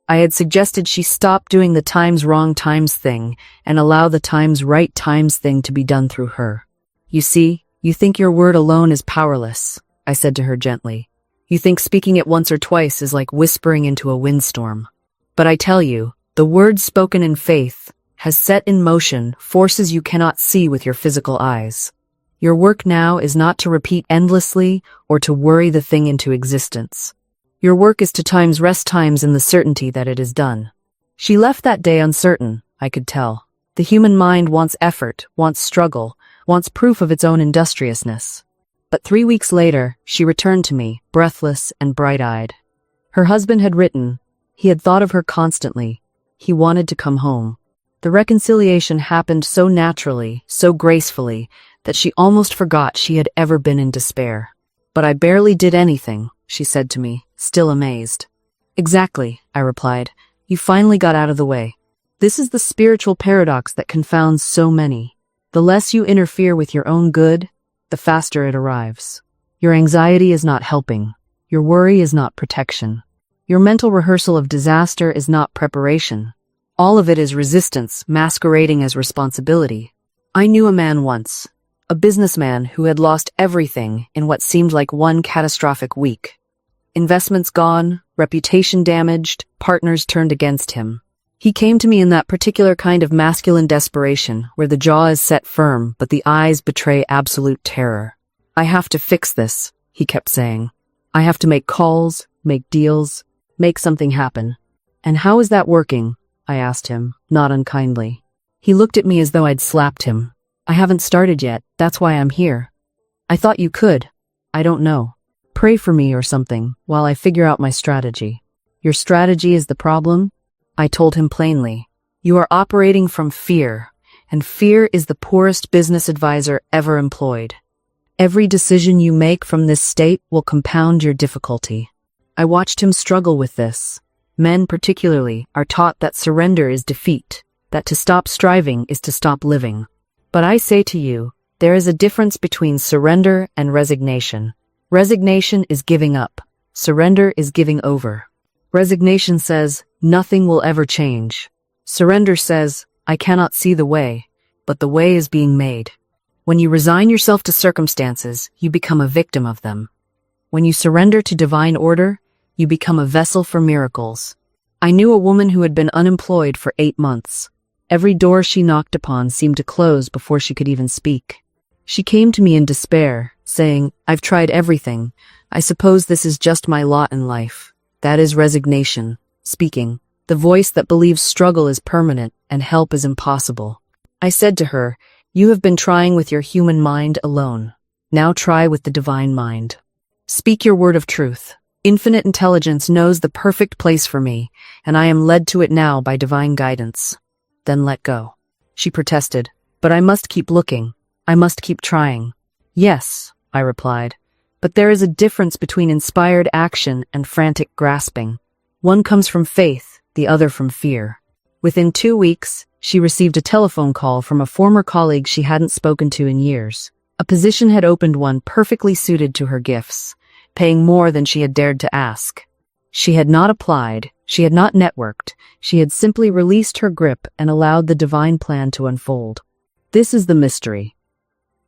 I had suggested she stop doing the times wrong times thing and allow the times right times thing to be done through her. You see, you think your word alone is powerless, I said to her gently. You think speaking it once or twice is like whispering into a windstorm. But I tell you, the word spoken in faith has set in motion forces you cannot see with your physical eyes. Your work now is not to repeat endlessly or to worry the thing into existence. Your work is to times rest times in the certainty that it is done. She left that day uncertain, I could tell. The human mind wants effort, wants struggle, wants proof of its own industriousness. But 3 weeks later, she returned to me, breathless and bright-eyed. Her husband had written. He had thought of her constantly. He wanted to come home. The reconciliation happened so naturally, so gracefully, that she almost forgot she had ever been in despair. But I barely did anything. she said to me, still amazed. Exactly, I replied. You finally got out of the way. This is the spiritual paradox that confounds so many. The less you interfere with your own good, the faster it arrives. Your anxiety is not helping. Your worry is not protection. Your mental rehearsal of disaster is not preparation. All of it is resistance masquerading as responsibility. I knew a man once, a businessman who had lost everything in what seemed like one catastrophic week. Investments gone, reputation damaged, partners turned against him. He came to me in that particular kind of masculine desperation where the jaw is set firm but the eyes betray absolute terror. I have to fix this, he kept saying. I have to make calls, make deals, make something happen. And how is that working? I asked him, not unkindly. He looked at me as though I'd slapped him. I haven't started yet, that's why I'm here. I thought you could. I don't know. Pray for me or something while I figure out my strategy. Your strategy is the problem? I told him plainly. You are operating from fear, and fear is the poorest business advisor ever employed. Every decision you make from this state will compound your difficulty. I watched him struggle with this. Men particularly are taught that surrender is defeat, that to stop striving is to stop living. But I say to you, there is a difference between surrender and resignation. Resignation is giving up. Surrender is giving over. Resignation says, nothing will ever change. Surrender says, I cannot see the way, but the way is being made. When you resign yourself to circumstances, you become a victim of them. When you surrender to divine order, you become a vessel for miracles. I knew a woman who had been unemployed for 8 months. Every door she knocked upon seemed to close before she could even speak. She came to me in despair, saying, I've tried everything. I suppose this is just my lot in life. That is resignation, speaking, the voice that believes struggle is permanent and help is impossible. I said to her, you have been trying with your human mind alone. Now try with the divine mind. Speak your word of truth. Infinite intelligence knows the perfect place for me, and I am led to it now by divine guidance. Then let go. She protested, but I must keep looking. I must keep trying. Yes, I replied, but there is a difference between inspired action and frantic grasping. One comes from faith, the other from fear. Within 2 weeks, she received a telephone call from a former colleague she hadn't spoken to in years. A position had opened, one perfectly suited to her gifts, paying more than she had dared to ask. She had not applied, she had not networked, she had simply released her grip and allowed the divine plan to unfold. This is the mystery.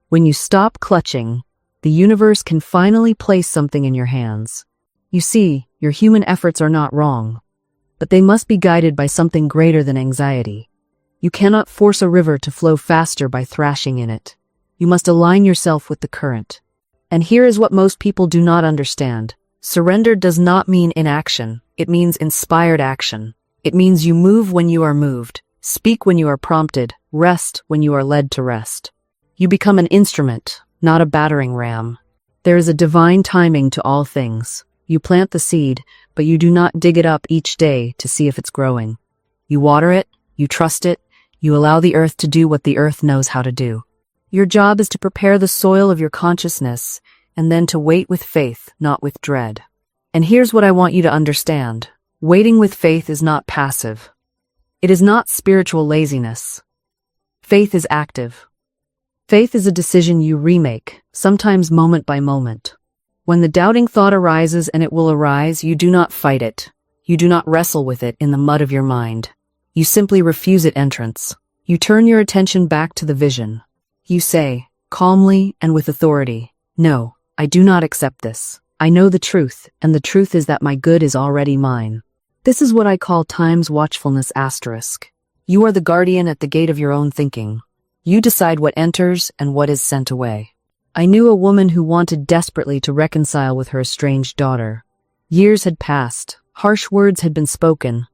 When you stop clutching, the universe can finally place something in your hands. You see, your human efforts are not wrong, but they must be guided by something greater than anxiety. You cannot force a river to flow faster by thrashing in it. You must align yourself with the current. And here is what most people do not understand. Surrender does not mean inaction. It means inspired action. It means you move when you are moved, speak when you are prompted, rest when you are led to rest. You become an instrument, not a battering ram. There is a divine timing to all things. You plant the seed, but you do not dig it up each day to see if it's growing. You water it, you trust it, you allow the earth to do what the earth knows how to do. Your job is to prepare the soil of your consciousness and then to wait with faith, not with dread. And here's what I want you to understand. Waiting with faith is not passive. It is not spiritual laziness. Faith is active. Faith is a decision you remake, sometimes moment by moment. When the doubting thought arises, and it will arise, you do not fight it. You do not wrestle with it in the mud of your mind. You simply refuse it entrance. You turn your attention back to the vision. You say, calmly and with authority, no, I do not accept this. I know the truth, and the truth is that my good is already mine. This is what I call time's watchfulness asterisk. You are the guardian at the gate of your own thinking. You decide what enters and what is sent away. I knew a woman who wanted desperately to reconcile with her estranged daughter. Years had passed. Harsh words had been spoken.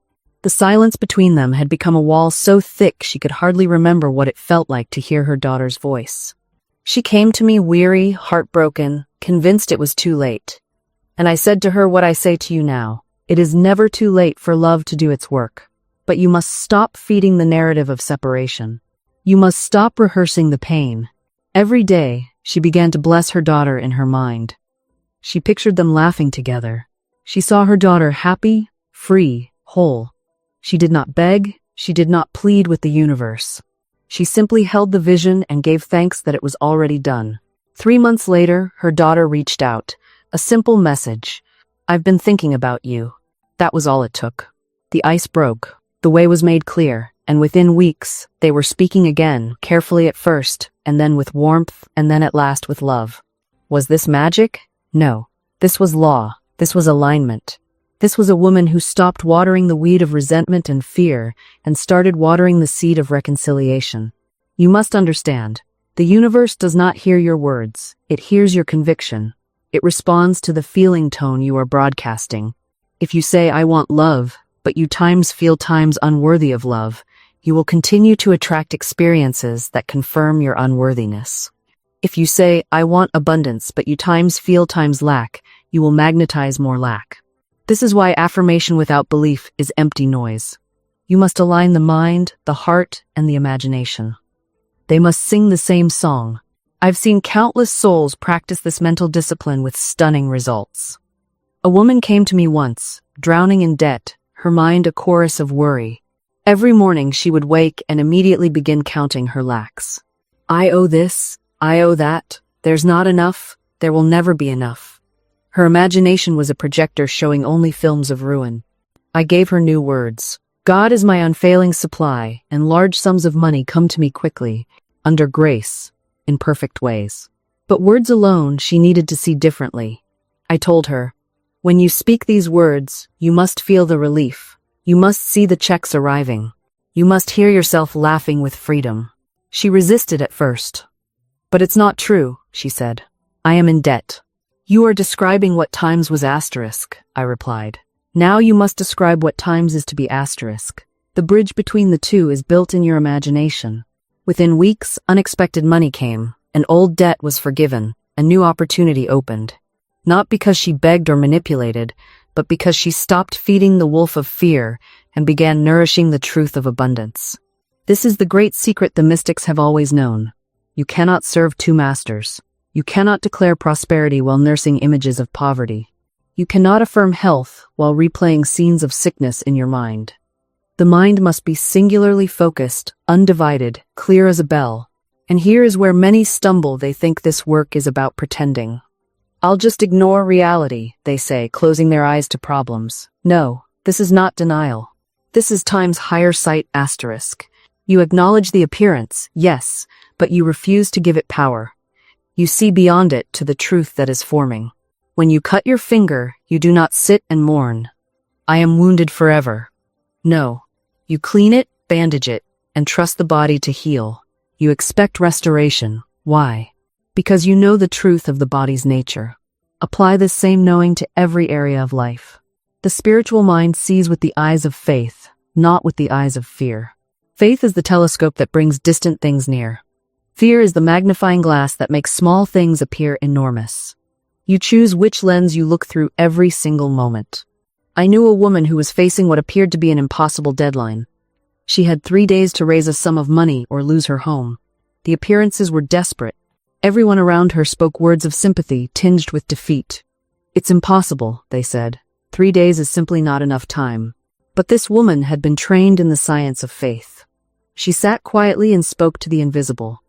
The silence between them had become a wall so thick she could hardly remember what it felt like to hear her daughter's voice. She came to me weary, heartbroken, convinced it was too late. And I said to her what I say to you now. It is never too late for love to do its work. But you must stop feeding the narrative of separation. You must stop rehearsing the pain. Every day, she began to bless her daughter in her mind. She pictured them laughing together. She saw her daughter happy, free, whole. She did not beg, she did not plead with the universe. She simply held the vision and gave thanks that it was already done. 3 months later, her daughter reached out. A simple message. "I've been thinking about you." That was all it took. The ice broke. The way was made clear, and within weeks, they were speaking again, carefully at first, and then with warmth, and then at last with love. Was this magic? No. This was law. This was alignment. This was a woman who stopped watering the weed of resentment and fear and started watering the seed of reconciliation. You must understand, the universe does not hear your words. It hears your conviction. It responds to the feeling tone you are broadcasting. If you say, "I want love," but you times feel times unworthy of love, you will continue to attract experiences that confirm your unworthiness. If you say, "I want abundance," but you times feel times lack, you will magnetize more lack. This is why affirmation without belief is empty noise. You must align the mind, the heart, and the imagination. They must sing the same song. I've seen countless souls practice this mental discipline with stunning results. A woman came to me once, drowning in debt, her mind a chorus of worry. Every morning she would wake and immediately begin counting her lacks. I owe this, I owe that, there's not enough, there will never be enough. Her imagination was a projector showing only films of ruin. I gave her new words. God is my unfailing supply, and large sums of money come to me quickly, under grace, in perfect ways. But words alone she needed to see differently. I told her, when you speak these words, you must feel the relief. You must see the checks arriving. You must hear yourself laughing with freedom. She resisted at first. But it's not true, she said. I am in debt. You are describing what times was asterisk, I replied. Now you must describe what times is to be asterisk. The bridge between the two is built in your imagination. Within weeks, unexpected money came. An old debt was forgiven. A new opportunity opened. Not because she begged or manipulated, but because she stopped feeding the wolf of fear and began nourishing the truth of abundance. This is the great secret the mystics have always known. You cannot serve two masters. You cannot declare prosperity while nursing images of poverty. You cannot affirm health while replaying scenes of sickness in your mind. The mind must be singularly focused, undivided, clear as a bell. And here is where many stumble. They think this work is about pretending. I'll just ignore reality, they say, closing their eyes to problems. No, this is not denial. This is time's higher sight asterisk. You acknowledge the appearance, yes, but you refuse to give it power. You see beyond it to the truth that is forming. When you cut your finger, you do not sit and mourn. I am wounded forever. No. You clean it, bandage it, and trust the body to heal. You expect restoration. Why? Because you know the truth of the body's nature. Apply this same knowing to every area of life. The spiritual mind sees with the eyes of faith, not with the eyes of fear. Faith is the telescope that brings distant things near. Fear is the magnifying glass that makes small things appear enormous. You choose which lens you look through every single moment. I knew a woman who was facing what appeared to be an impossible deadline. She had 3 days to raise a sum of money or lose her home. The appearances were desperate. Everyone around her spoke words of sympathy tinged with defeat. It's impossible, they said. 3 days is simply not enough time. But this woman had been trained in the science of faith. She sat quietly and spoke to the invisible.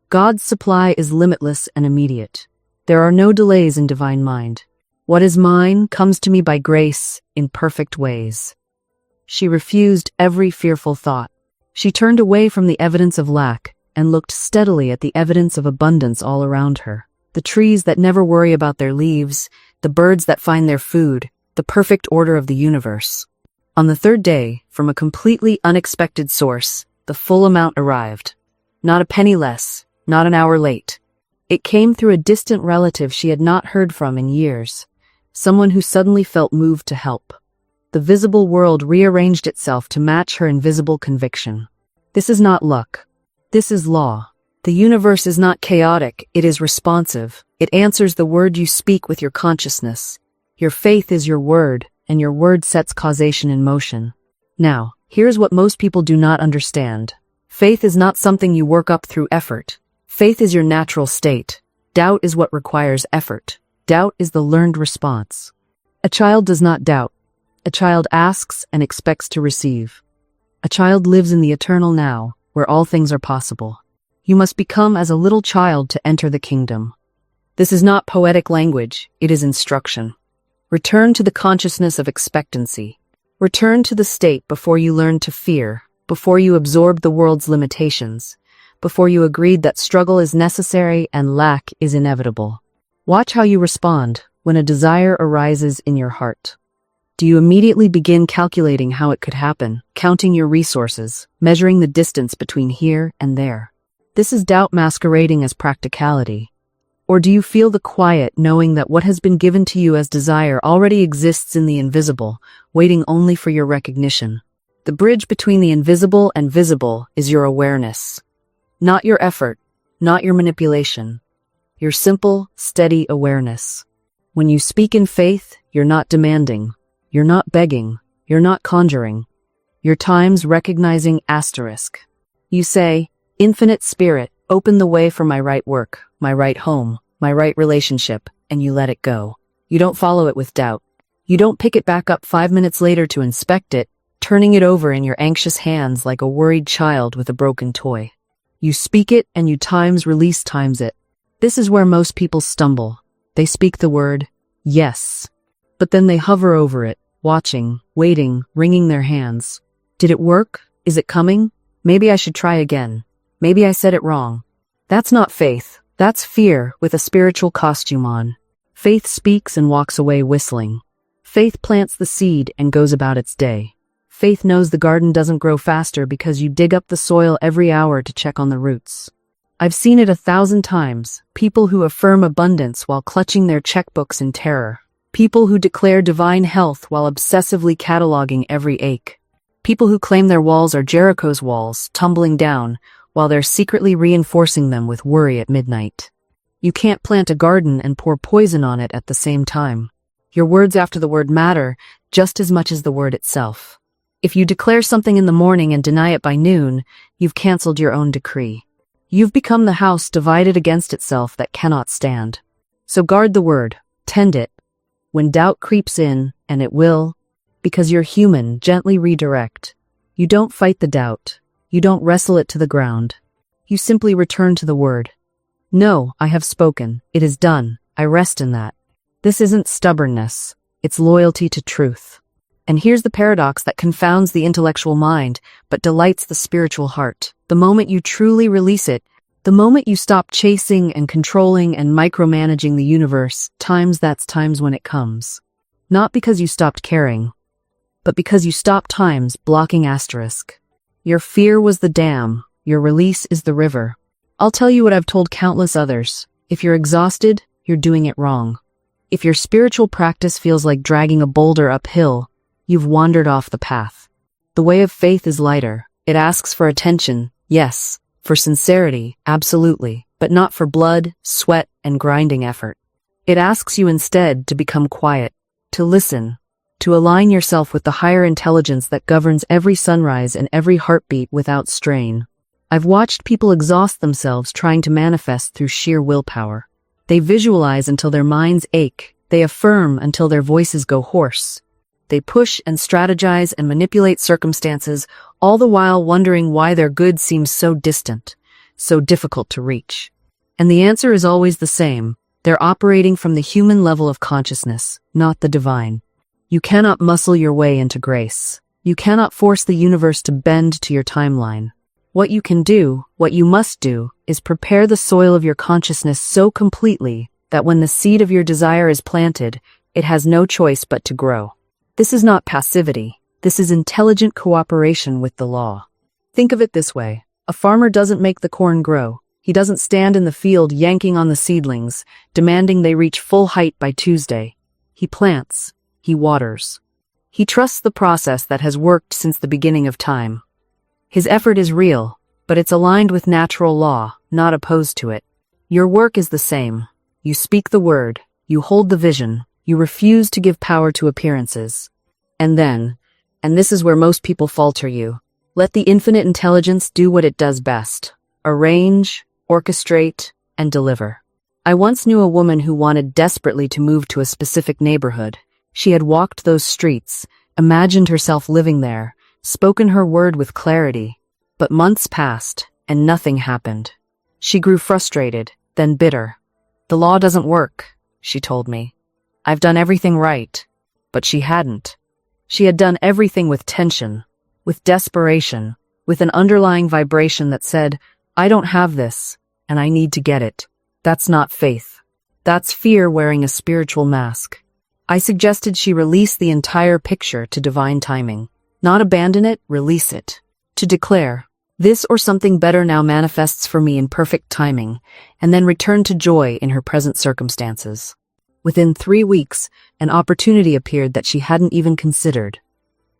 God's supply is limitless and immediate. There are no delays in divine mind. What is mine comes to me by grace in perfect ways. She refused every fearful thought. She turned away from the evidence of lack and looked steadily at the evidence of abundance all around her. The trees that never worry about their leaves, the birds that find their food, the perfect order of the universe. On the 3rd day, from a completely unexpected source, the full amount arrived. Not a penny less. Not an hour late. It came through a distant relative she had not heard from in years, someone who suddenly felt moved to help. The visible world rearranged itself to match her invisible conviction. This is not luck. This is law. The universe is not chaotic, it is responsive. It answers the word you speak with your consciousness. Your faith is your word, and your word sets causation in motion. Now, here's what most people do not understand. Faith is not something you work up through effort. Faith is your natural state. Doubt is what requires effort. Doubt is the learned response. A child does not doubt. A child asks and expects to receive. A child lives in the eternal now, where all things are possible. You must become as a little child to enter the kingdom. This is not poetic language, it is instruction. Return to the consciousness of expectancy. Return to the state before you learned to fear, before you absorbed the world's limitations, before you agreed that struggle is necessary and lack is inevitable. Watch how you respond when a desire arises in your heart. Do you immediately begin calculating how it could happen, counting your resources, measuring the distance between here and there? This is doubt masquerading as practicality. Or do you feel the quiet knowing that what has been given to you as desire already exists in the invisible, waiting only for your recognition? The bridge between the invisible and visible is your awareness. Not your effort, not your manipulation. Your simple, steady awareness. When you speak in faith, you're not demanding. You're not begging. You're not conjuring. Your time's recognizing asterisk. You say, Infinite Spirit, open the way for my right work, my right home, my right relationship, and you let it go. You don't follow it with doubt. You don't pick it back up 5 minutes later to inspect it, turning it over in your anxious hands like a worried child with a broken toy. You speak it and you times it. This is where most people stumble. They speak the word, yes. But then they hover over it, watching, waiting, wringing their hands. Did it work? Is it coming? Maybe I should try again. Maybe I said it wrong. That's not faith. That's fear with a spiritual costume on. Faith speaks and walks away whistling. Faith plants the seed and goes about its day. Faith knows the garden doesn't grow faster because you dig up the soil every hour to check on the roots. I've seen it 1,000 times, people who affirm abundance while clutching their checkbooks in terror. People who declare divine health while obsessively cataloging every ache. People who claim their walls are Jericho's walls, tumbling down, while they're secretly reinforcing them with worry at midnight. You can't plant a garden and pour poison on it at the same time. Your words after the word matter just as much as the word itself. If you declare something in the morning and deny it by noon, you've canceled your own decree. You've become the house divided against itself that cannot stand. So guard the word, tend it. When doubt creeps in, and it will, because you're human, gently redirect. You don't fight the doubt. You don't wrestle it to the ground. You simply return to the word. No, I have spoken. It is done. I rest in that. This isn't stubbornness. It's loyalty to truth. And here's the paradox that confounds the intellectual mind, but delights the spiritual heart. The moment you truly release it, the moment you stop chasing and controlling and micromanaging the universe, that's times when it comes. Not because you stopped caring, but because you stopped times blocking asterisk. Your fear was the dam, your release is the river. I'll tell you what I've told countless others. If you're exhausted, you're doing it wrong. If your spiritual practice feels like dragging a boulder uphill, you've wandered off the path. The way of faith is lighter. It asks for attention, yes, for sincerity, absolutely, but not for blood, sweat, and grinding effort. It asks you instead to become quiet, to listen, to align yourself with the higher intelligence that governs every sunrise and every heartbeat without strain. I've watched people exhaust themselves trying to manifest through sheer willpower. They visualize until their minds ache. They affirm until their voices go hoarse. They push and strategize and manipulate circumstances, all the while wondering why their good seems so distant, so difficult to reach. And the answer is always the same. They're operating from the human level of consciousness, not the divine. You cannot muscle your way into grace. You cannot force the universe to bend to your timeline. What you can do, what you must do, is prepare the soil of your consciousness so completely that when the seed of your desire is planted, it has no choice but to grow. This is not passivity. This is intelligent cooperation with the law. Think of it this way. A farmer doesn't make the corn grow. He doesn't stand in the field yanking on the seedlings, demanding they reach full height by Tuesday. He plants. He waters. He trusts the process that has worked since the beginning of time. His effort is real, but it's aligned with natural law, not opposed to it. Your work is the same. You speak the word. You hold the vision. You refuse to give power to appearances. And then, and this is where most people falter you, let the infinite intelligence do what it does best. Arrange, orchestrate, and deliver. I once knew a woman who wanted desperately to move to a specific neighborhood. She had walked those streets, imagined herself living there, spoken her word with clarity. But months passed, and nothing happened. She grew frustrated, then bitter. "The law doesn't work," she told me. "I've done everything right." But she hadn't. She had done everything with tension, with desperation, with an underlying vibration that said, "I don't have this, and I need to get it." That's not faith. That's fear wearing a spiritual mask. I suggested she release the entire picture to divine timing. Not abandon it, release it. To declare, "This or something better now manifests for me in perfect timing," and then return to joy in her present circumstances. Within 3 weeks, an opportunity appeared that she hadn't even considered.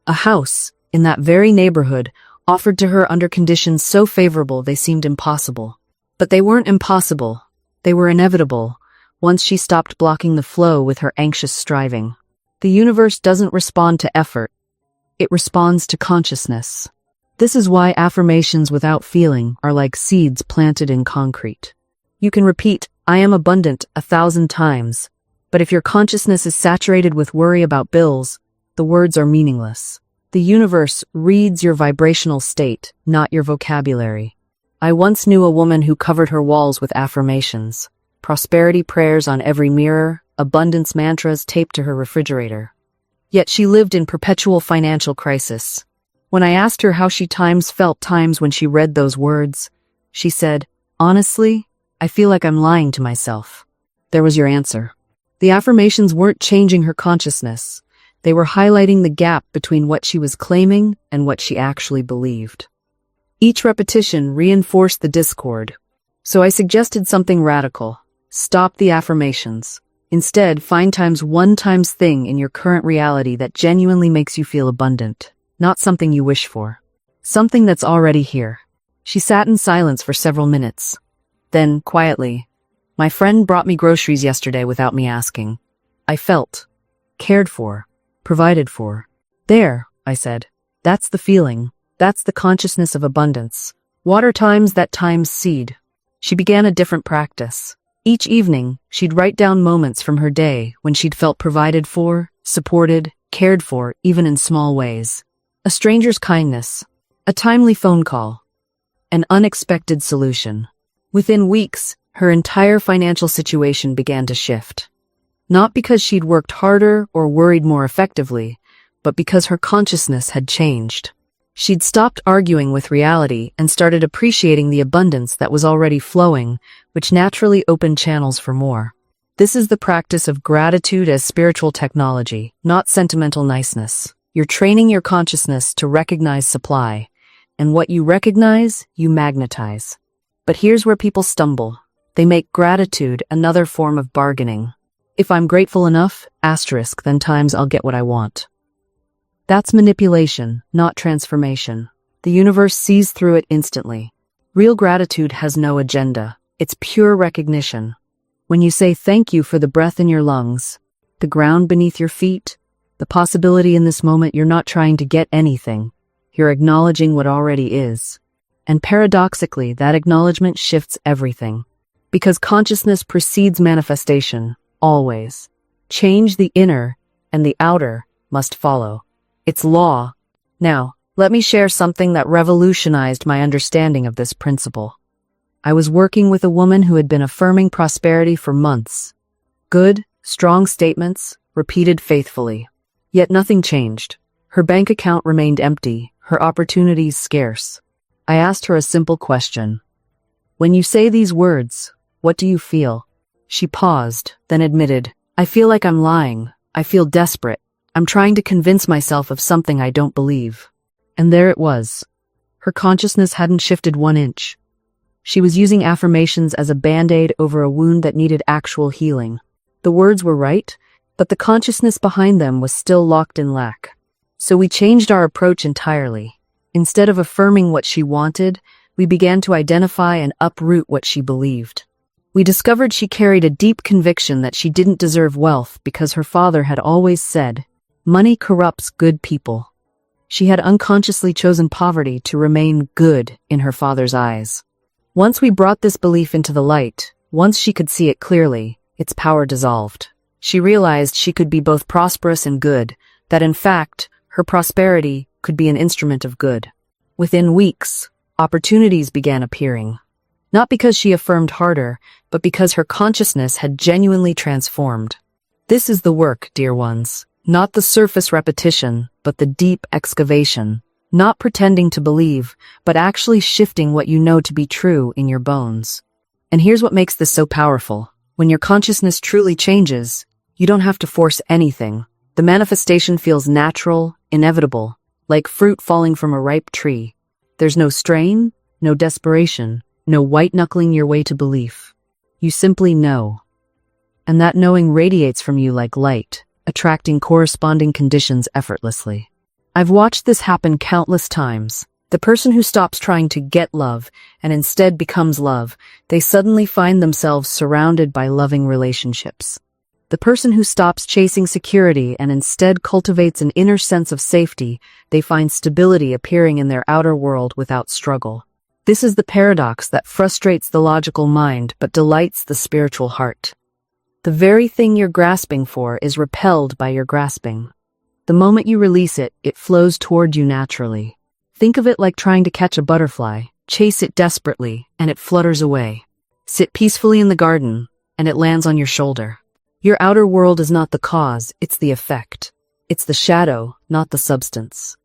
A house, in that very neighborhood, offered to her under conditions so favorable they seemed impossible. But they weren't impossible. They were inevitable, once she stopped blocking the flow with her anxious striving. The universe doesn't respond to effort. It responds to consciousness. This is why affirmations without feeling are like seeds planted in concrete. You can repeat, "I am abundant," 1,000 times, but if your consciousness is saturated with worry about bills, the words are meaningless. The universe reads your vibrational state, not your vocabulary. I once knew a woman who covered her walls with affirmations, prosperity prayers on every mirror, abundance mantras taped to her refrigerator. Yet she lived in perpetual financial crisis. When I asked her how she felt times when she read those words, she said, "Honestly, I feel like I'm lying to myself." There was your answer. The affirmations weren't changing her consciousness. They were highlighting the gap between what she was claiming and what she actually believed. Each repetition reinforced the discord. So I suggested something radical. Stop the affirmations. Instead, find one times thing in your current reality that genuinely makes you feel abundant. Not something you wish for. Something that's already here. She sat in silence for several minutes. Then, quietly, "My friend brought me groceries yesterday without me asking. I felt cared for, provided for." "There," I said. "That's the feeling. That's the consciousness of abundance. Water times that times seed." She began a different practice. Each evening, she'd write down moments from her day when she'd felt provided for, supported, cared for, even in small ways. A stranger's kindness, a timely phone call, an unexpected solution. Within weeks, her entire financial situation began to shift. Not because she'd worked harder or worried more effectively, but because her consciousness had changed. She'd stopped arguing with reality and started appreciating the abundance that was already flowing, which naturally opened channels for more. This is the practice of gratitude as spiritual technology, not sentimental niceness. You're training your consciousness to recognize supply, and what you recognize, you magnetize. But here's where people stumble. They make gratitude another form of bargaining. "If I'm grateful enough, then times I'll get what I want." That's manipulation, not transformation. The universe sees through it instantly. Real gratitude has no agenda. It's pure recognition. When you say thank you for the breath in your lungs, the ground beneath your feet, the possibility in this moment, you're not trying to get anything. You're acknowledging what already is. And paradoxically, that acknowledgement shifts everything. Because consciousness precedes manifestation, always. Change the inner, and the outer must follow. It's law. Now, let me share something that revolutionized my understanding of this principle. I was working with a woman who had been affirming prosperity for months. Good, strong statements, repeated faithfully. Yet nothing changed. Her bank account remained empty, her opportunities scarce. I asked her a simple question. "When you say these words, what do you feel?" She paused, then admitted, "I feel like I'm lying. I feel desperate. I'm trying to convince myself of something I don't believe." And there it was. Her consciousness hadn't shifted 1 inch. She was using affirmations as a band-aid over a wound that needed actual healing. The words were right, but the consciousness behind them was still locked in lack. So we changed our approach entirely. Instead of affirming what she wanted, we began to identify and uproot what she believed. We discovered she carried a deep conviction that she didn't deserve wealth because her father had always said, "Money corrupts good people." She had unconsciously chosen poverty to remain good in her father's eyes. Once we brought this belief into the light, Once she could see it clearly, its power dissolved. She realized she could be both prosperous and good, that in fact, her prosperity could be an instrument of good. Within weeks, opportunities began appearing. Not because she affirmed harder, but because her consciousness had genuinely transformed. This is the work, dear ones. Not the surface repetition, but the deep excavation. Not pretending to believe, but actually shifting what you know to be true in your bones. And here's what makes this so powerful. When your consciousness truly changes, you don't have to force anything. The manifestation feels natural, inevitable, like fruit falling from a ripe tree. There's no strain, no desperation, no white-knuckling your way to belief. You simply know. And that knowing radiates from you like light, attracting corresponding conditions effortlessly. I've watched this happen countless times. The person who stops trying to get love and instead becomes love, they suddenly find themselves surrounded by loving relationships. The person who stops chasing security and instead cultivates an inner sense of safety, they find stability appearing in their outer world without struggle. This is the paradox that frustrates the logical mind but delights the spiritual heart. The very thing you're grasping for is repelled by your grasping. The moment you release it, it flows toward you naturally. Think of it like trying to catch a butterfly. Chase it desperately, and it flutters away. Sit peacefully in the garden, and it lands on your shoulder. Your outer world is not the cause, it's the effect. It's the shadow, not the substance.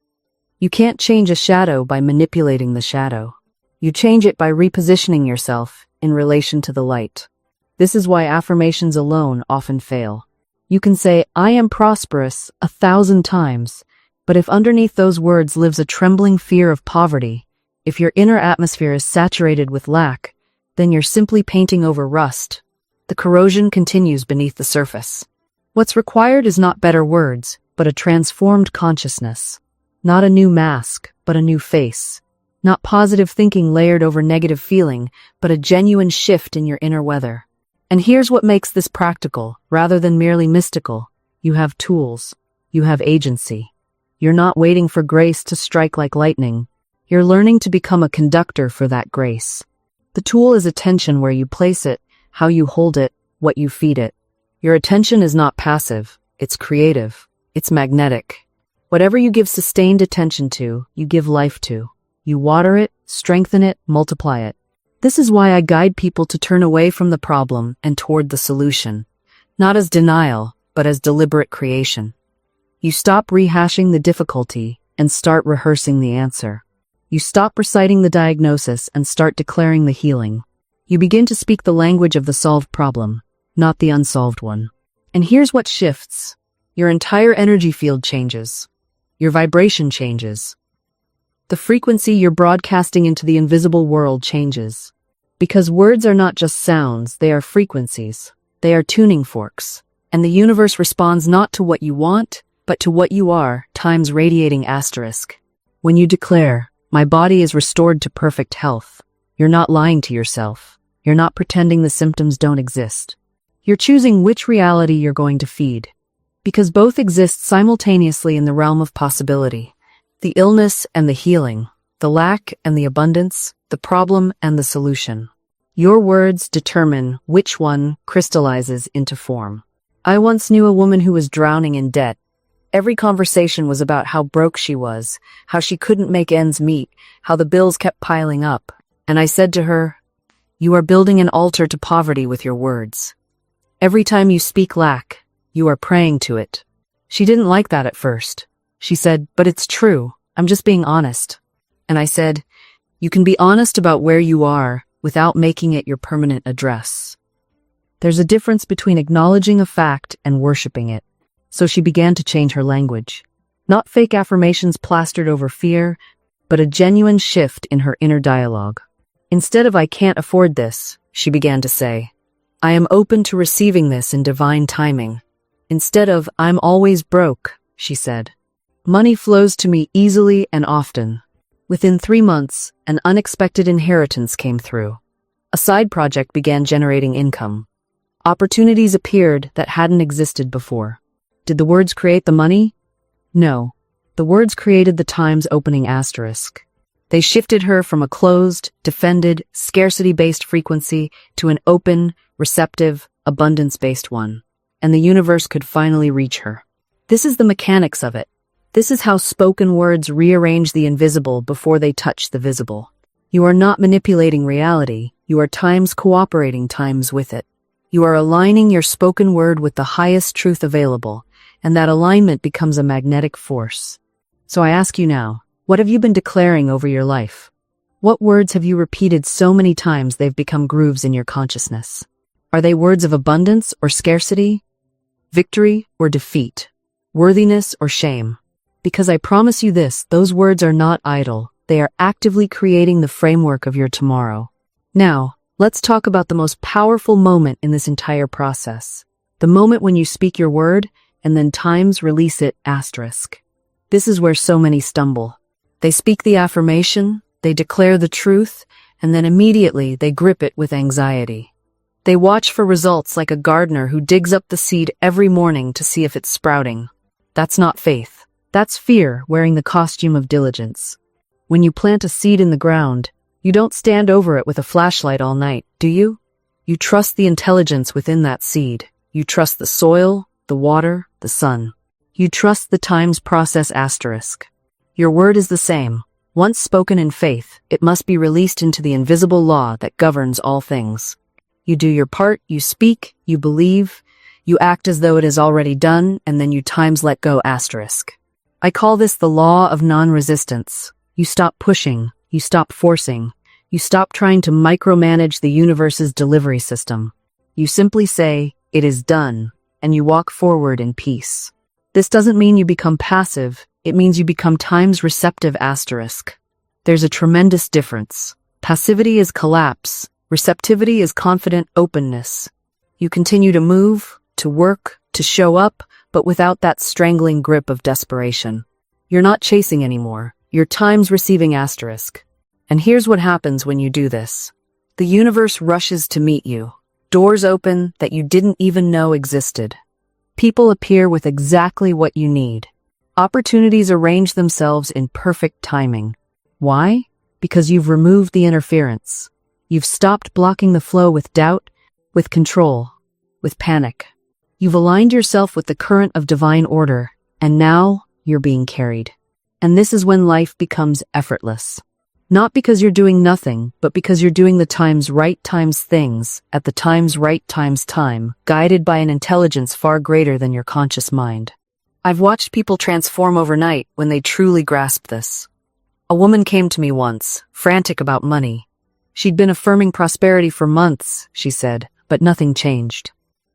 You can't change a shadow by manipulating the shadow. You change it by repositioning yourself in relation to the light. This is why affirmations alone often fail. You can say, "I am prosperous," 1,000 times, but if underneath those words lives a trembling fear of poverty, if your inner atmosphere is saturated with lack, then you're simply painting over rust. The corrosion continues beneath the surface. What's required is not better words, but a transformed consciousness. Not a new mask, but a new face. Not positive thinking layered over negative feeling, but a genuine shift in your inner weather. And here's what makes this practical, rather than merely mystical. You have tools. You have agency. You're not waiting for grace to strike like lightning. You're learning to become a conductor for that grace. The tool is attention where you place it, how you hold it, what you feed it. Your attention is not passive. It's creative. It's magnetic. Whatever you give sustained attention to, you give life to. You water it, strengthen it, multiply it. This is why I guide people to turn away from the problem and toward the solution. Not as denial, but as deliberate creation. You stop rehashing the difficulty and start rehearsing the answer. You stop reciting the diagnosis and start declaring the healing. You begin to speak the language of the solved problem, not the unsolved one. And here's what shifts. Your entire energy field changes. Your vibration changes. The frequency you're broadcasting into the invisible world changes. Because words are not just sounds, they are frequencies. They are tuning forks. And the universe responds not to what you want, but to what you are, times radiating asterisk. When you declare, "My body is restored to perfect health," you're not lying to yourself. You're not pretending the symptoms don't exist. You're choosing which reality you're going to feed. Because both exist simultaneously in the realm of possibility. The illness and the healing, the lack and the abundance, the problem and the solution. Your words determine which one crystallizes into form. I once knew a woman who was drowning in debt. Every conversation was about how broke she was, how she couldn't make ends meet, how the bills kept piling up. And I said to her, "You are building an altar to poverty with your words. Every time you speak lack, you are praying to it." She didn't like that at first. She said, "But it's true. I'm just being honest." And I said, "You can be honest about where you are without making it your permanent address." There's a difference between acknowledging a fact and worshiping it. So she began to change her language. Not fake affirmations plastered over fear, but a genuine shift in her inner dialogue. Instead of "I can't afford this," she began to say, "I am open to receiving this in divine timing." Instead of "I'm always broke," she said, "Money flows to me easily and often." Within 3 months, an unexpected inheritance came through. A side project began generating income. Opportunities appeared that hadn't existed before. Did the words create the money? No. The words created the time's opening asterisk. They shifted her from a closed, defended, scarcity-based frequency to an open, receptive, abundance-based one. And the universe could finally reach her. This is the mechanics of it. This is how spoken words rearrange the invisible before they touch the visible. You are not manipulating reality. You are times cooperating times with it. You are aligning your spoken word with the highest truth available, and that alignment becomes a magnetic force. So I ask you now, what have you been declaring over your life? What words have you repeated so many times they've become grooves in your consciousness? Are they words of abundance or scarcity? Victory or defeat? Worthiness or shame? Because I promise you this, those words are not idle. They are actively creating the framework of your tomorrow. Now, let's talk about the most powerful moment in this entire process. The moment when you speak your word, and then times release it, asterisk. This is where so many stumble. They speak the affirmation, they declare the truth, and then immediately they grip it with anxiety. They watch for results like a gardener who digs up the seed every morning to see if it's sprouting. That's not faith. That's fear wearing the costume of diligence. When you plant a seed in the ground, you don't stand over it with a flashlight all night, do you? You trust the intelligence within that seed. You trust the soil, the water, the sun. You trust the times process asterisk. Your word is the same. Once spoken in faith, it must be released into the invisible law that governs all things. You do your part, you speak, you believe, you act as though it is already done, and then you times let go asterisk. I call this the law of non-resistance. You stop pushing, you stop forcing, you stop trying to micromanage the universe's delivery system. You simply say, it is done, and you walk forward in peace. This doesn't mean you become passive, it means you become times receptive asterisk. There's a tremendous difference. Passivity is collapse, receptivity is confident openness. You continue to move, to work, to show up, but without that strangling grip of desperation. You're not chasing anymore, you're times receiving asterisk. And here's what happens when you do this. The universe rushes to meet you. Doors open that you didn't even know existed. People appear with exactly what you need. Opportunities arrange themselves in perfect timing. Why? Because you've removed the interference. You've stopped blocking the flow with doubt, with control, with panic. You've aligned yourself with the current of divine order, and now you're being carried. And this is when life becomes effortless. Not because you're doing nothing, but because you're doing the times right times things, at the times right times time, guided by an intelligence far greater than your conscious mind. I've watched people transform overnight when they truly grasp this. A woman came to me once, frantic about money. She'd been affirming prosperity for months, she said, but nothing changed.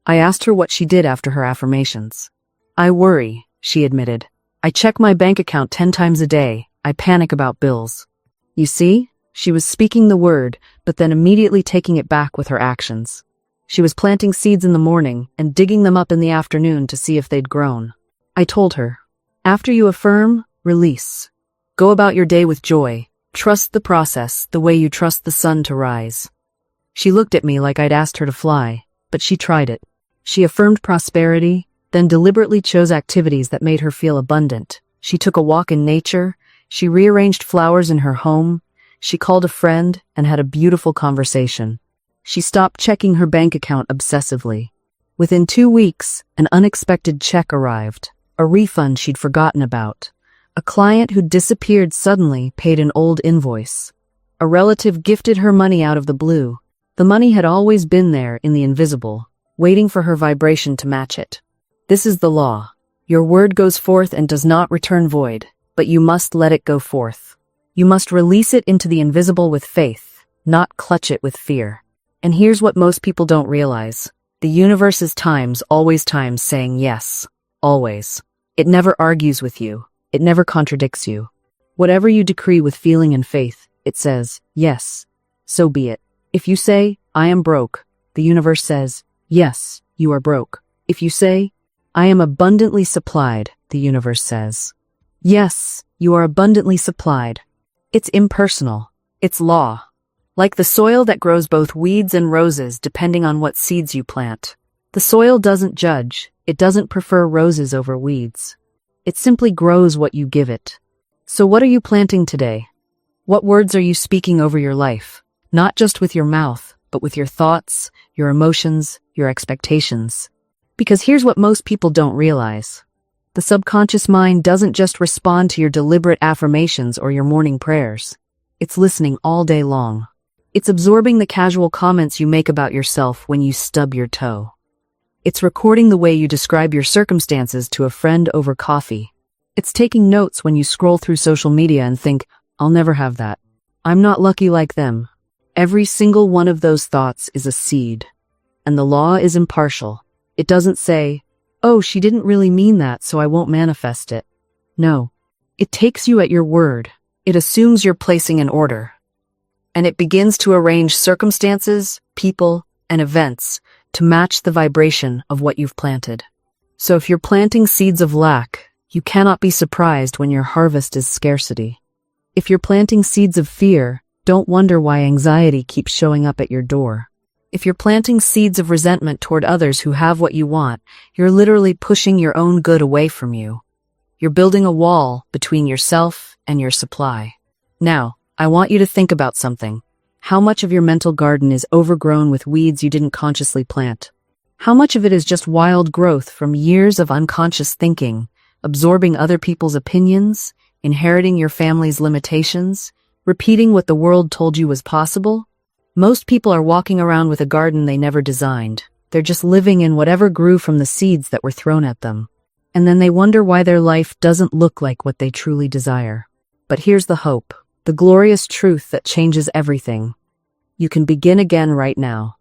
I asked her what she did after her affirmations. I worry, she admitted. I check my bank account 10 times a day. I panic about bills. You see, she was speaking the word, but then immediately taking it back with her actions. She was planting seeds in the morning and digging them up in the afternoon to see if they'd grown. I told her, after you affirm, release. Go about your day with joy. Trust the process the way you trust the sun to rise. She looked at me like I'd asked her to fly, but she tried it. She affirmed prosperity, then deliberately chose activities that made her feel abundant. She took a walk in nature. She rearranged flowers in her home. She called a friend and had a beautiful conversation. She stopped checking her bank account obsessively. Within 2 weeks, an unexpected check arrived, a refund she'd forgotten about. A client who disappeared suddenly paid an old invoice. A relative gifted her money out of the blue. The money had always been there in the invisible, waiting for her vibration to match it. This is the law. Your word goes forth and does not return void. But you must let it go forth. You must release it into the invisible with faith, not clutch it with fear. And here's what most people don't realize. The universe is always times saying yes. Always. It never argues with you. It never contradicts you. Whatever you decree with feeling and faith, it says, yes, so be it. If you say, I am broke, the universe says, yes, you are broke. If you say, I am abundantly supplied, the universe says, yes, you are abundantly supplied. It's impersonal. It's law. Like the soil that grows both weeds and roses depending on what seeds you plant. The soil doesn't judge. It doesn't prefer roses over weeds. It simply grows what you give it. So what are you planting today? What words are you speaking over your life? Not just with your mouth, but with your thoughts, your emotions, your expectations. Because here's what most people don't realize. The subconscious mind doesn't just respond to your deliberate affirmations or your morning prayers. It's listening all day long. It's absorbing the casual comments you make about yourself when you stub your toe. It's recording the way you describe your circumstances to a friend over coffee. It's taking notes when you scroll through social media and think, I'll never have that. I'm not lucky like them. Every single one of those thoughts is a seed. And the law is impartial. It doesn't say, oh, she didn't really mean that, so I won't manifest it. No. It takes you at your word. It assumes you're placing an order. And it begins to arrange circumstances, people, and events to match the vibration of what you've planted. So if you're planting seeds of lack, you cannot be surprised when your harvest is scarcity. If you're planting seeds of fear, don't wonder why anxiety keeps showing up at your door. If you're planting seeds of resentment toward others who have what you want, you're literally pushing your own good away from you. You're building a wall between yourself and your supply. Now, I want you to think about something. How much of your mental garden is overgrown with weeds you didn't consciously plant? How much of it is just wild growth from years of unconscious thinking, absorbing other people's opinions, inheriting your family's limitations, repeating what the world told you was possible? Most people are walking around with a garden they never designed. They're just living in whatever grew from the seeds that were thrown at them. And then they wonder why their life doesn't look like what they truly desire. But here's the hope, the glorious truth that changes everything. You can begin again right now.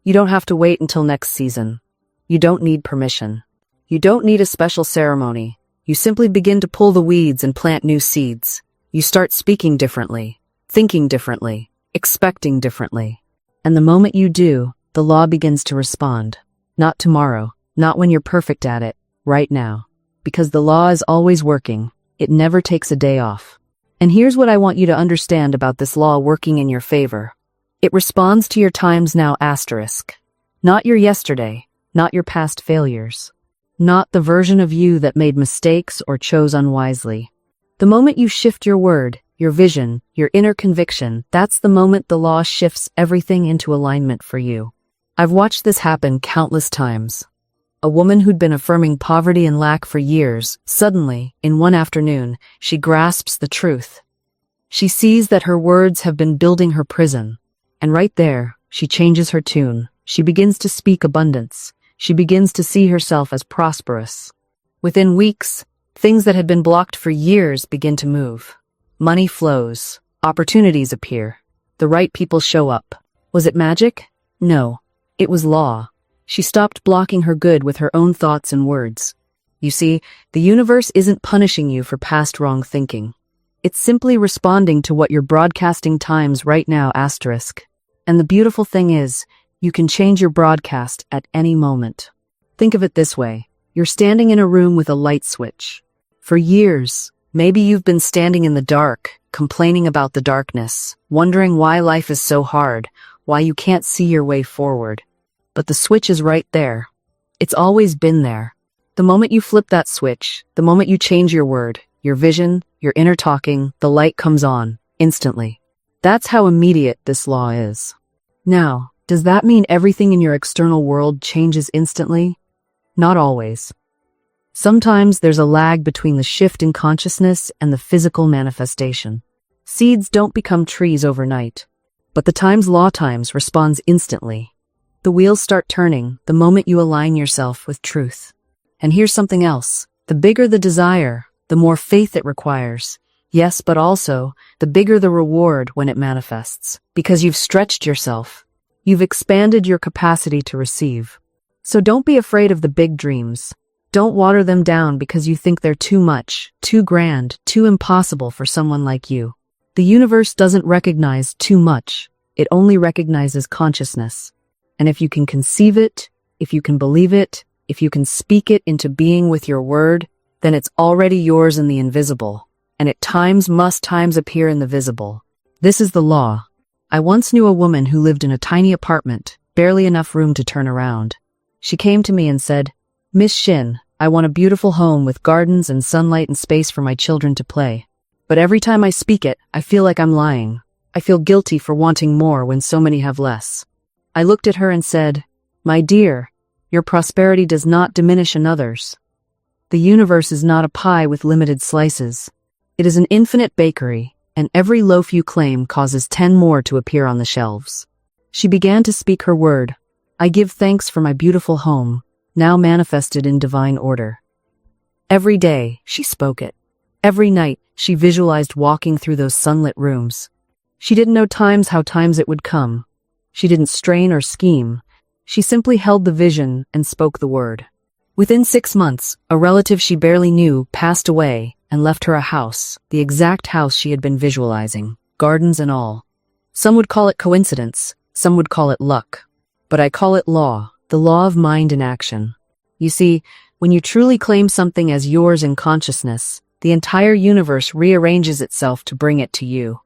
You don't have to wait until next season. You don't need permission. You don't need a special ceremony. You simply begin to pull the weeds and plant new seeds. You start speaking differently, thinking differently, expecting differently. And the moment you do, the law begins to respond. Not tomorrow, not when you're perfect at it, right now. Because the law is always working. It never takes a day off. And here's what I want you to understand about this law working in your favor. It responds to your times now asterisk. Not your yesterday, not your past failures. Not the version of you that made mistakes or chose unwisely. The moment you shift your word, your vision, your inner conviction, that's the moment the law shifts everything into alignment for you. I've watched this happen countless times. A woman who'd been affirming poverty and lack for years, suddenly, in one afternoon, she grasps the truth. She sees that her words have been building her prison. And right there, she changes her tune. She begins to speak abundance. She begins to see herself as prosperous. Within weeks, things that had been blocked for years begin to move. Money flows. Opportunities appear. The right people show up. Was it magic? No. It was law. She stopped blocking her good with her own thoughts and words. You see, the universe isn't punishing you for past wrong thinking. It's simply responding to what you're broadcasting times right now asterisk. And the beautiful thing is, you can change your broadcast at any moment. Think of it this way. You're standing in a room with a light switch. For years, maybe you've been standing in the dark, complaining about the darkness, wondering why life is so hard, why you can't see your way forward. But the switch is right there. It's always been there. The moment you flip that switch, the moment you change your word, your vision, your inner talking, the light comes on, instantly. That's how immediate this law is. Now, does that mean everything in your external world changes instantly? Not always. Sometimes there's a lag between the shift in consciousness and the physical manifestation. Seeds don't become trees overnight. But the times law times responds instantly. The wheels start turning the moment you align yourself with truth. And here's something else. The bigger the desire, the more faith it requires. Yes, but also, the bigger the reward when it manifests. Because you've stretched yourself. You've expanded your capacity to receive. So don't be afraid of the big dreams. Don't water them down because you think they're too much, too grand, too impossible for someone like you. The universe doesn't recognize too much. It only recognizes consciousness. And if you can conceive it, if you can believe it, if you can speak it into being with your word, then it's already yours in the invisible. And it must appear in the visible. This is the law. I once knew a woman who lived in a tiny apartment, barely enough room to turn around. She came to me and said, Miss Shin, I want a beautiful home with gardens and sunlight and space for my children to play. But every time I speak it, I feel like I'm lying. I feel guilty for wanting more when so many have less. I looked at her and said, "My dear, your prosperity does not diminish another's. The universe is not a pie with limited slices. It is an infinite bakery, and every loaf you claim causes 10 more to appear on the shelves." She began to speak her word. "I give thanks for my beautiful home, now manifested in divine order." Every day, she spoke it. Every night, she visualized walking through those sunlit rooms. She didn't know how times it would come. She didn't strain or scheme. She simply held the vision and spoke the word. Within 6 months, a relative she barely knew passed away and left her a house, the exact house she had been visualizing, gardens and all. Some would call it coincidence, some would call it luck. But I call it law, the law of mind in action. You see, when you truly claim something as yours in consciousness, the entire universe rearranges itself to bring it to you.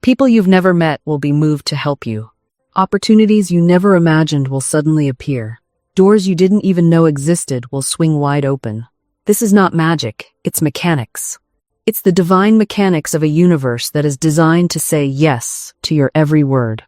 People you've never met will be moved to help you. Opportunities you never imagined will suddenly appear. Doors you didn't even know existed will swing wide open. This is not magic, it's mechanics. It's the divine mechanics of a universe that is designed to say yes to your every word.